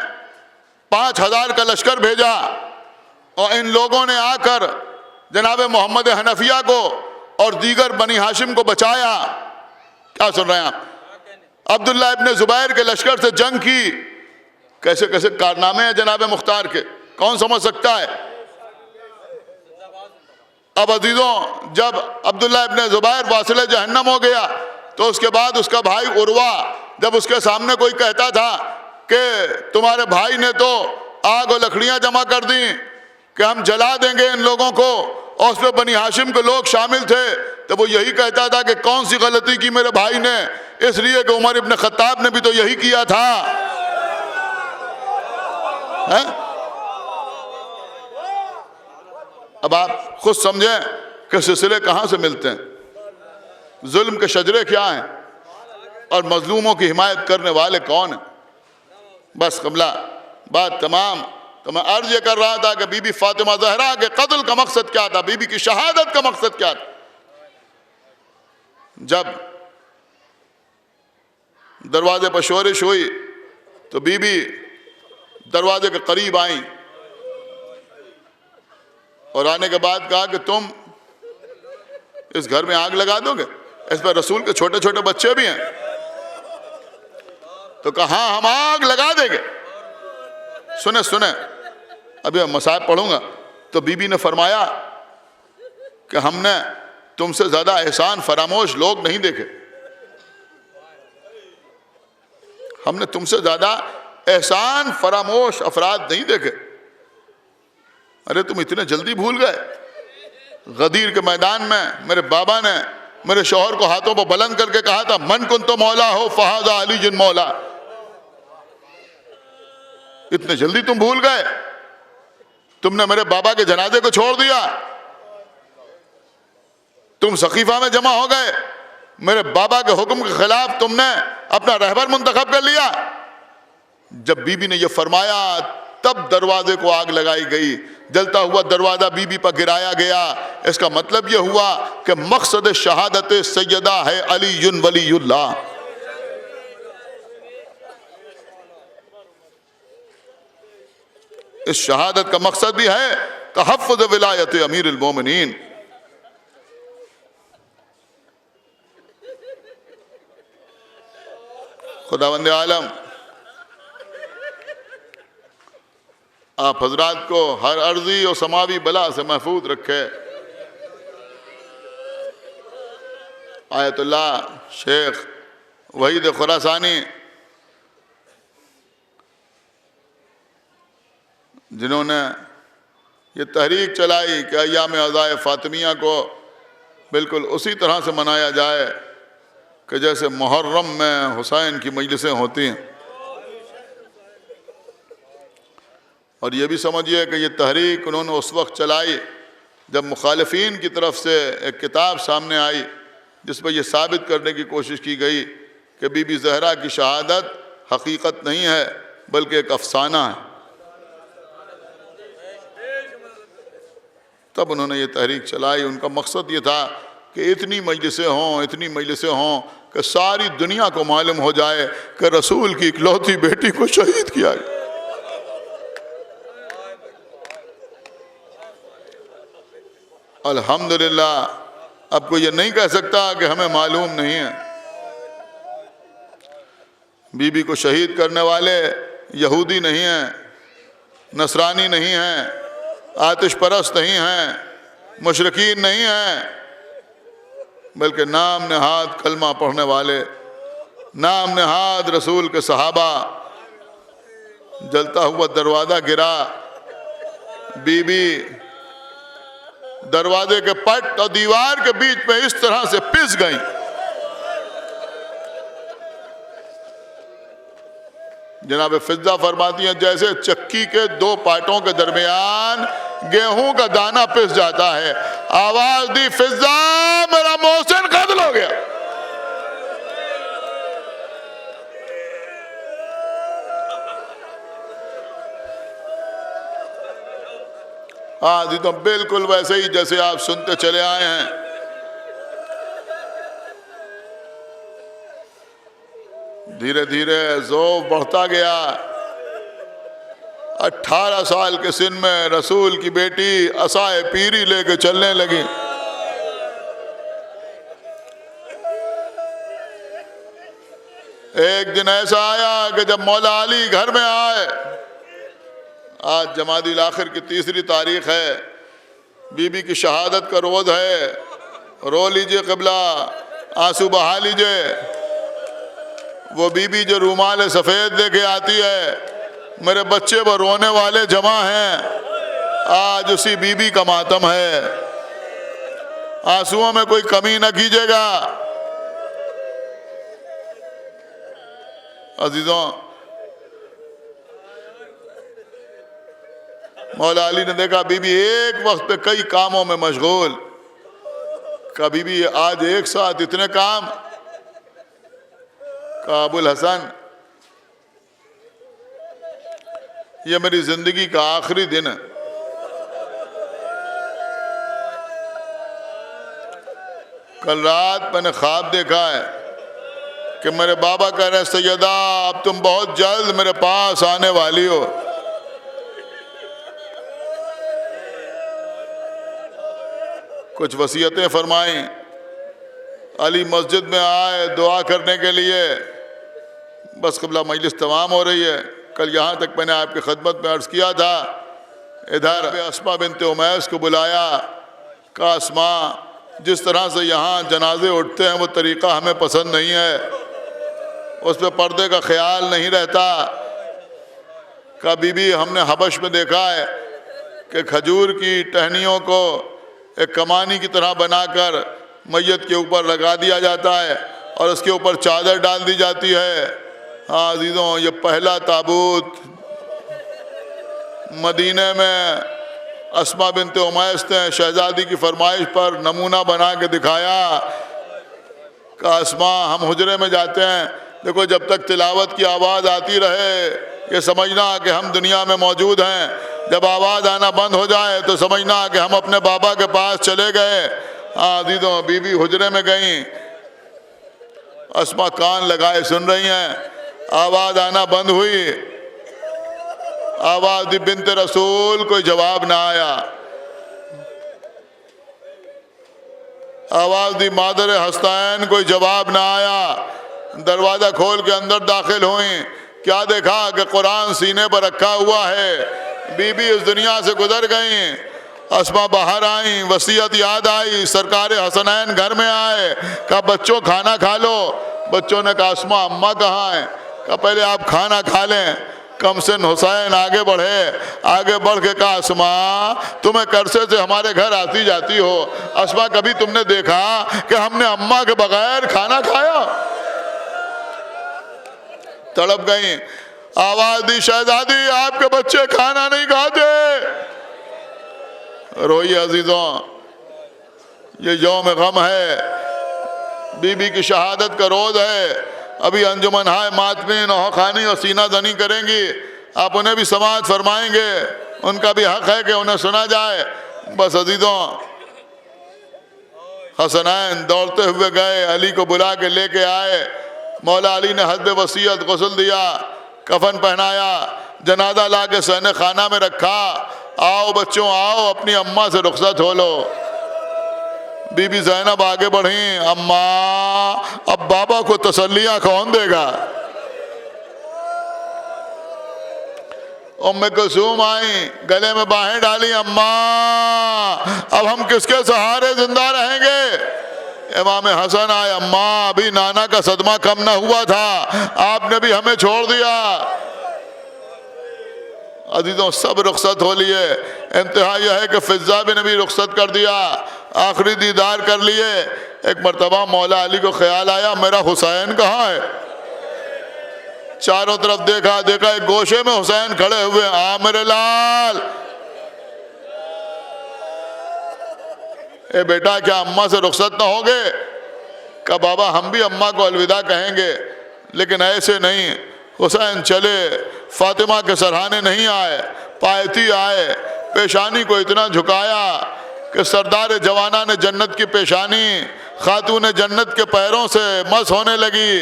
5000 का लश्कर भेजा और इन लोगों ने आकर जनाब मोहम्मद हनफिया को और दीगर बनी हाशिम को बचाया। क्या सुन रहे हैं आप? अब्दुल्ला इब्ने ज़ुबैर के लश्कर से जंग की। कैसे कैसे कारनामे हैं जनाब मुख्तार के, कौन समझ सकता है? अब अजीज़ों, जब अब्दुल्ला इब्ने ज़ुबैर वासिल जहन्नम हो गया तो उसके बाद उसका भाई उर्वा जब उसके सामने कोई कहता था कि तुम्हारे भाई ने तो आग और लकड़ियाँ जमा कर दी कि हम जला देंगे इन लोगों को, और उसमें बनी हाशिम के लोग शामिल थे, तो वो यही कहता था कि कौन सी गलती की मेरे भाई ने, इसलिए कि उमर इब्ने खत्ताब ने भी तो यही किया था। है? अब आप खुद समझें कि सिलसिले कहाँ से मिलते हैं, जुल्म के शजरे क्या हैं और मजलूमों की हिमायत करने वाले कौन हैं। बस कमला बात तमाम। तो मैं अर्ज ये कर रहा था कि बीबी फातिमा ज़हरा के कत्ल का मकसद क्या था, बीबी की शहादत का मकसद क्या था। जब दरवाजे पर शोरिश हुई तो बीबी दरवाजे के करीब आई और आने के बाद कहा कि तुम इस घर में आग लगा दोगे, इस पर रसूल के छोटे छोटे बच्चे भी हैं। तो कहा हम आग लगा देंगे। सुने सुने, अभी मैं मसाइब पढ़ूंगा। तो बीबी ने फरमाया कि हमने तुमसे ज्यादा एहसान फरामोश लोग नहीं देखे, हमने तुमसे ज्यादा एहसान फरामोश अफराद नहीं देखे। अरे तुम इतने जल्दी भूल गए? गदीर के मैदान में मेरे बाबा ने मेरे शौहर को हाथों पर बुलंद करके कहा था, मन कुन तो मौला हो फहाजा अली जिन मौला। इतने जल्दी तुम भूल गए? तुमने मेरे बाबा के जनाजे को छोड़ दिया, तुम सकीफा में जमा हो गए, मेरे बाबा के हुक्म के खिलाफ तुमने अपना रहबर मुंतखब कर लिया। जब बीबी ने यह फरमाया तब दरवाजे को आग लगाई गई, जलता हुआ दरवाजा बीबी पर गिराया गया। इसका मतलब यह हुआ कि मकसद शहादत सैयदा है अली वलीउल्लाह। इस शहादत का मकसद भी है तहफ़्फ़ुज़ विलायत अमीरुल मोमिनीन। खुदावंद आलम आप हजरात को हर अर्जी और समावी बला से महफूज रखे। आयतुल्लाह शेख वहीद खुरासानी जिन्होंने ये तहरीक चलाई कि अय्याम अज़ाए फ़ातिमिया को बिल्कुल उसी तरह से मनाया जाए कि जैसे मुहर्रम में हुसैन की मजलिसें होती हैं। और ये भी समझिए कि ये तहरीक उन्होंने उस वक्त चलाई जब मुखालिफिन की तरफ से एक किताब सामने आई जिस पर यह साबित करने की कोशिश की गई कि बीबी ज़हरा की शहादत हकीकत नहीं है, बल्कि एक अफसाना है। तब उन्होंने ये तहरीक चलाई। उनका मकसद ये था कि इतनी मजलिसें हों कि सारी दुनिया को मालूम हो जाए कि रसूल की इकलौती बेटी को शहीद किया गया। अल्हम्दुलिल्लाह, अब कोई ये नहीं कह सकता कि हमें मालूम नहीं है। बीबी को शहीद करने वाले यहूदी नहीं हैं, नसरानी नहीं हैं, आतिश परस्त नहीं हैं, मुशरिकीन नहीं हैं, बल्कि नाम नहाद कलमा पढ़ने वाले, नाम नहाद रसूल के सहाबा। जलता हुआ दरवाज़ा गिरा, बीबी दरवाजे के पट और दीवार के बीच में इस तरह से पिस गई। जनाब फिजा फरमाती हैं जैसे चक्की के दो पाटों के दरमियान गेहूं का दाना पिस जाता है। आवाज दी, फिजा मेरा मोहसिन कत्ल हो गया। आज तो बिल्कुल वैसे ही जैसे आप सुनते चले आए हैं। धीरे धीरे ज़ौफ़ बढ़ता गया। 18 साल के सिन में रसूल की बेटी असाए पीरी लेके चलने लगी। एक दिन ऐसा आया कि जब मौला अली घर में आए, आज जमादिल आखिर की 3री तारीख है, बीबी की शहादत का रोज़ है। रो लीजिए क़िबला, आंसू बहा लीजिए। वो बीबी जो रूमाल सफ़ेद लेके आती है, मेरे बच्चे वो रोने वाले जमा हैं। आज उसी बीबी का मातम है। आंसुओं में कोई कमी न कीजिएगा। अजीजों, मौला अली ने देखा बीबी एक वक्त पे कई कामों में मशगूल। कभी भी आज एक साथ इतने काम। का अबुल हसन, ये मेरी जिंदगी का आखिरी दिन है। कल रात मैंने ख्वाब देखा है कि मेरे बाबा कह रहे सैयदा अब तुम बहुत जल्द मेरे पास आने वाली हो। कुछ वसीयतें फरमाई। अली मस्जिद में आए दुआ करने के लिए। बस क़िबला मजलिस तमाम हो रही है। कल यहाँ तक मैंने आपकी खिदमत में अर्ज़ किया था, इधर अस्मा बिनते उमैस को बुलाया। का अस्मा, जिस तरह से यहाँ जनाजे उठते हैं वो तरीक़ा हमें पसंद नहीं है, उस पर पर्दे का ख्याल नहीं रहता। का बीबी हमने हबश में देखा है कि खजूर की टहनियों को एक कमानी की तरह बनाकर मैयत के ऊपर लगा दिया जाता है और उसके ऊपर चादर डाल दी जाती है। हाँ अजीज़ों, ये पहला ताबूत मदीने में अस्मा बिनते उमैस ने शहजादी की फरमाइश पर नमूना बना के दिखाया। का अस्मा हम हुजरे में जाते हैं, देखो जब तक तिलावत की आवाज़ आती रहे ये समझना कि हम दुनिया में मौजूद हैं। जब आवाज़ आना बंद हो जाए तो समझना कि हम अपने बाबा के पास चले गए। हाँ अजीज़ों, बीबी हुजरे में गई। अस्मा कान लगाए सुन रही हैं। आवाज़ आना बंद हुई। आवाज़ दी बिनते रसूल, कोई जवाब ना आया। आवाज़ दी मादर हस्तैन, कोई जवाब ना आया। दरवाज़ा खोल के अंदर दाखिल हुई। क्या देखा कि कुरान सीने पर रखा हुआ है। बीबी इस दुनिया से गुजर गई। अस्मा बाहर आई, वसीयत याद आई। सरकार हसनैन घर में आए। कहा बच्चों खाना खा लो। बच्चों ने कहा अस्मा अम्मा कहाँ हैं? कहा पहले आप खाना खा लें। कमसिन हुसैन आगे बढ़े। आगे बढ़ के कहा अस्मा तुम्हें करसे से हमारे घर आती जाती हो। अस्मा कभी तुमने देखा कि हमने अम्मा के बगैर खाना खाया? तड़प गई। आवाज दी शहजादी आपके बच्चे खाना नहीं खाते। रोइए अजीजों, ये यौम गम है। बीबी की शहादत का रोज़ है। अभी अंजुमन हाय मातमी नौखानी और सीना दनी करेंगी, आप उन्हें भी समाअत फरमाएंगे, उनका भी हक है कि उन्हें सुना जाए। बस अजीजों, हसनैन दौड़ते हुए गए, अली को बुला के लेके आए। मौला अली ने हस्ब वसीयत गुस्ल दिया, कफन पहनाया, जनाजा ला के सहने खाना में रखा। आओ बच्चों आओ, अपनी अम्मा से रुखसत हो लो। बीबी ज़ैनब आगे बढ़ी, अम्मा अब बाबा को तसल्लियां कौन देगा। उम्मे कुलसूम आई, गले में बाहें डाली, अम्मा अब हम किसके सहारे जिंदा रहेंगे। इमाम हसन आए, अम्मा अभी नाना का सदमा कम ना हुआ था, आपने भी हमें छोड़ दिया। अजीजों सब रुखसत हो लिए। इंतहा यह है कि फिजा भी ने भी रुखसत कर दिया, आखिरी दीदार कर लिए। एक मरतबा मौला अली को ख्याल आया, मेरा हुसैन कहाँ है। चारों तरफ देखा, देखा एक गोशे में हुसैन खड़े हुए। आ मेरे लाल, ए बेटा क्या अम्मा से रुखसत ना होगे। कहा बाबा हम भी अम्मा को अलविदा कहेंगे, लेकिन ऐसे नहीं। हुसैन चले, फातिमा के सरहाने नहीं आए, पायती आए, पेशानी को इतना झुकाया कि सरदार जवाना ने जन्नत की पेशानी खातून जन्नत के पैरों से मस होने लगी।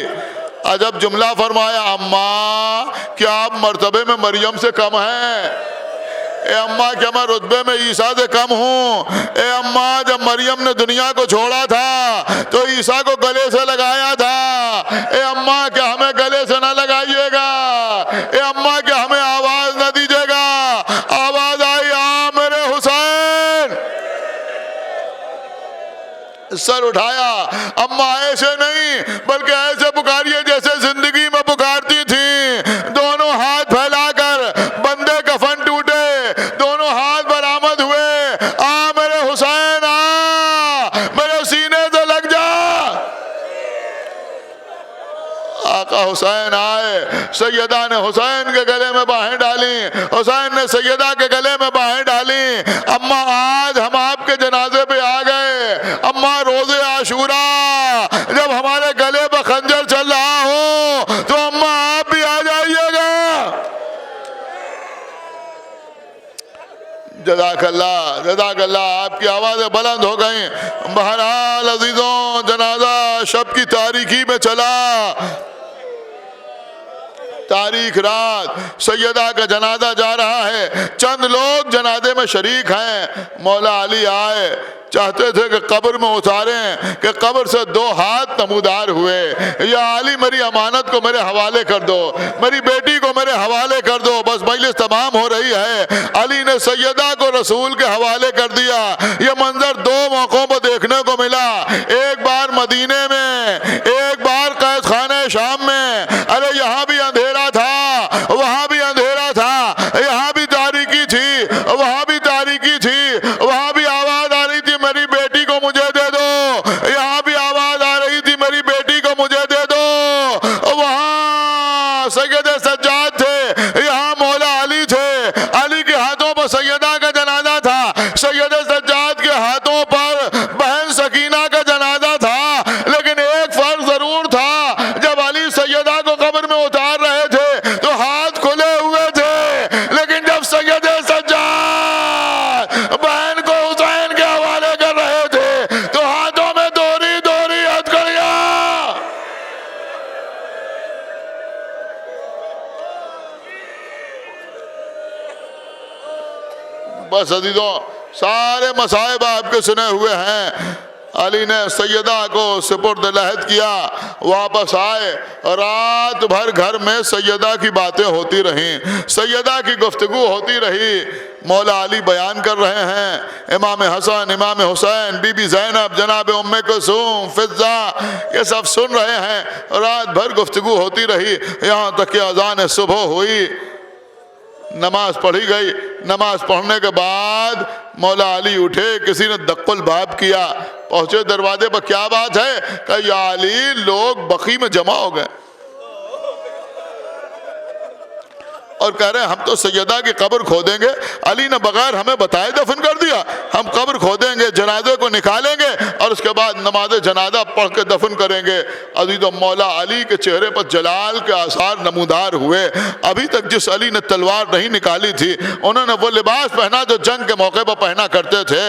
अजब जुमला फरमाया, अम्मा क्या आप मर्तबे में मरियम से कम हैं। ए अम्मा क्या मैं रुतबे में ईसा से कम हूँ। ए अम्मा जब मरियम ने दुनिया को छोड़ा था तो ईसा को गले से लगाया था। ए अम्मा क्या हमें गले से ना लगाइएगा। ए अम्मा क्या हमें आवाज ना दीजिएगा। आवाज आई, आ मेरे हुसैन। सर उठाया, अम्मा ऐसे नहीं बल्कि ऐसे पुकारिए जैसे जिंदगी में पुकारती थी। दोनों हाथ फैलाकर बंदे कफन टूटे, दोनों हाथ बरामद हुए। आ मेरे हुसैन, आ मेरे सीने से लग जा। आका हुसैन आए, सैयदा ने हुसैन के गले में बाहें डाली, हुसैन ने सैयदा के गले में बाहें डाली। अम्मा आज हम आपके जनाजे पे आ गए। अम्मा रोज़े आशूरा जब हमारे गले पर खंजर चल रहा हो तो अम्मा आप भी आ जाइएगा। जज़ाकल्लाह जज़ाकल्लाह, आपकी आवाज़ें बुलंद हो गई। बहरहाल अजीजों, जनाजा शब की तारीकी में चला। तारीख रात सैयदा का जनाजा जा रहा है, चंद लोग जनाजे में शरीक हैं। मौला अली आए, चाहते थे कि कब्र में उतारें कि कब्र से दो हाथ नमूदार हुए। या अली मेरी अमानत को मेरे हवाले कर दो, मेरी बेटी को मेरे हवाले कर दो। बस मजलिस तमाम हो रही है, अली ने सैयदा को रसूल के हवाले कर दिया। ये मंजर दो मौकों पर देखने को मिला, एक बार मदीने में, एक बार कैद खाने शाम में। अरे यहाँ भी अंधेरा था, वहाँ भी अंधेरा था, यहाँ भी तारीकी थी, वहाँ भी तारीकी थी, वहाँ भी आवाज आ रही थी मेरी बेटी को मुझे दे दो, यहाँ भी आवाज आ रही थी मेरी बेटी को मुझे दे दो। वहाँ सैयद सज्जाद थे, यहाँ मौला अली थे। अली के हाथों पर सैयदा का जनाजा था, सैयद सज्जाद के हाथों पर बहन सकीना का जनाजा था। लेकिन एक फर्क जरूर था, जब अली सैयदा को कब्र में उतार रहे थे तो हाथ खुले हुए थे, लेकिन जब सैयद सज्जाद बहन को हुसैन के हवाले कर रहे थे तो हाथों में दोहरी दोहरी हथकड़ियां। बस अजीजों, सारे मसाइब आपके सुने हुए हैं। अली ने सैयदा को सुपुर्द लहद किया, वापस आए। रात भर घर में सैयदा की बातें होती रहीं, सैयदा की गुफ्तगू होती रही। मौला अली बयान कर रहे हैं, इमाम हसन, इमाम हुसैन, बीबी ज़ैनब, जनाब उम्मे कुलसूम, फिज़ा, ये सब सुन रहे हैं। रात भर गुफ्तगू होती रही, यहाँ तक कि अज़ान सुबह हुई, नमाज पढ़ी गई। नमाज पढ़ने के बाद मौला अली उठे, किसी ने दक्कुल बाब किया। पहुंचे दरवाजे पर, क्या बात है? कहा या अली लोग बकी में जमा हो गए। और कह रहे हैं हम तो सैयदा की कब्र खोदेंगे, अली ने बगैर हमें बताए दफन कर दिया। हम कब्र खोदेंगे, जनाजे को निकालेंगे और उसके बाद नमाज जनाजा पढ़ के दफन करेंगे। अजीज मौला अली के चेहरे पर जलाल के आसार नमूदार हुए। अभी तक जिस अली ने तलवार नहीं निकाली थी, उन्होंने वो लिबास पहना जो जंग के मौके पर पहना करते थे।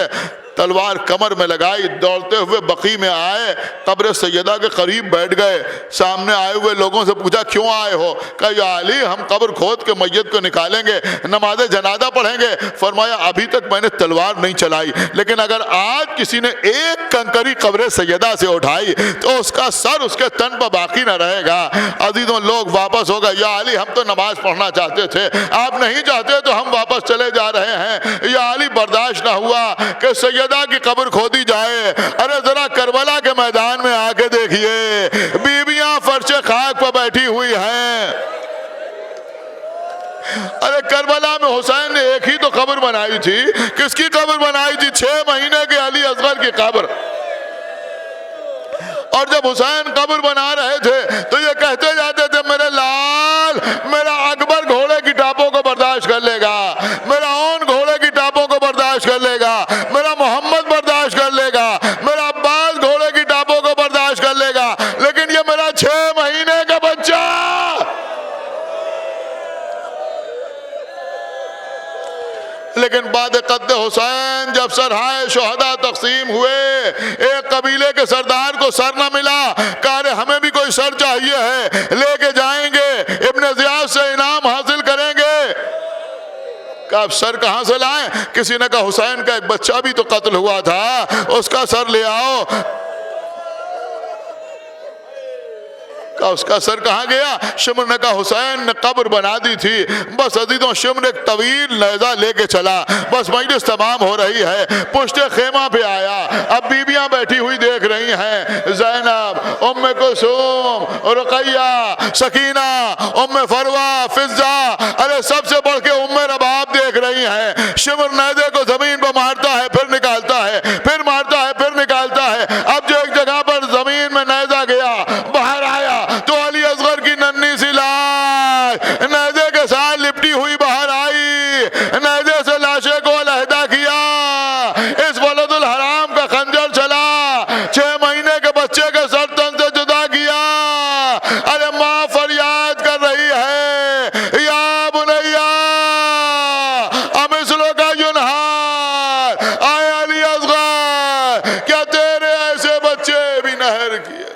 तलवार कमर में लगाई, दौड़ते हुए बकी में आए, कब्र सैयदा के करीब बैठ गए। सामने आए हुए लोगों से पूछा क्यों आए हो? कहा या अली हम कब्र खोद के मैयत को निकालेंगे, नमाज जनाजा पढ़ेंगे। फरमाया अभी तक मैंने तलवार नहीं चलाई, लेकिन अगर आज किसी ने एक कंकरी कब्र सैयदा से उठाई तो उसका सर उसके तन पर बाकी न रहेगा। अजीजों लोग वापस हो गए, या अली हम तो नमाज पढ़ना चाहते थे, आप नहीं चाहते तो हम वापस चले जा रहे हैं। या अली बर्दाश्त ना हुआ कि सैयदा की कब्र खोदी जाए। अरे जरा करबला के मैदान में आके देखिए, बीबियां फर्शे खाक पर बैठी हुई हैं। अरे करबला में हुसैन ने एक ही तो कब्र बनाई थी। किसकी कब्र बनाई थी? 6 महीने के अली असगर की कब्र। और जब हुसैन कब्र बना रहे थे तो ये कहते जाते थे मेरे लाल, मेरा अकबर घोड़े की टापों को बर्दाश्त कर लेगा, मेरा ओन घोड़े की टापों को बर्दाश्त कर लेगा, मेरा मोहम्मद बर्दाश्त कर लेगा, मेरा अब्बास घोड़े की टापों को बर्दाश्त कर लेगा, लेकिन ये मेरा 6 महीने का बच्चा। लेकिन बाद कद हुसैन जब सरहाए शोहदा तकसीम हुए, एक कबीले के सरदार को सर न मिला। कहा हमें भी कोई सर चाहिए है, लेके जाएंगे, इब्ने ज़ियाद से इनाम हासिल करेंगे। कहा सर कहाँ से लाएं? किसी ने कहा हुसैन का एक बच्चा भी तो कत्ल हुआ था, उसका सर ले आओ। का उसका सर कहाँ गया? शिमर ने कहा हुसैन ने कब्र बना दी थी। बस अजीजों शिमर एक तवील नेज़ा लेके चला। बस मजलिस तमाम हो रही है, पुश्ते खेमा पे आया। अब बीबियां बैठी हुई देख रही हैं, ज़ैनब, उम्मे कुलसूम, रुक़ैया, सकीना, उम्मे फरवा, फिज़्ज़ा, अरे सबसे बढ़ के उम्मे रबाब देख रही हैं। शिमर नेज़े को जमीन पर मारता है, फिर निकालता है, फिर मारता है, फिर निकालता है। अब जो एक जगह पर जमीन में नेज़ा गया, बाहर आया तो अली असगर की नन्ही सी लाश नेज़े के साथ लिपटी हुई बाहर आई। नेज़े से लाशे को अलहदा किया। इस वलदुल हराम का खंजर चला, 6 महीने के बच्चे के सर तन से जुदा किया। अरे माँ फरियाद कर रही है, या बुनैया अमिस्लो का युनहार, आए अली असगर, क्या तेरे ऐसे बच्चे भी नहर किए?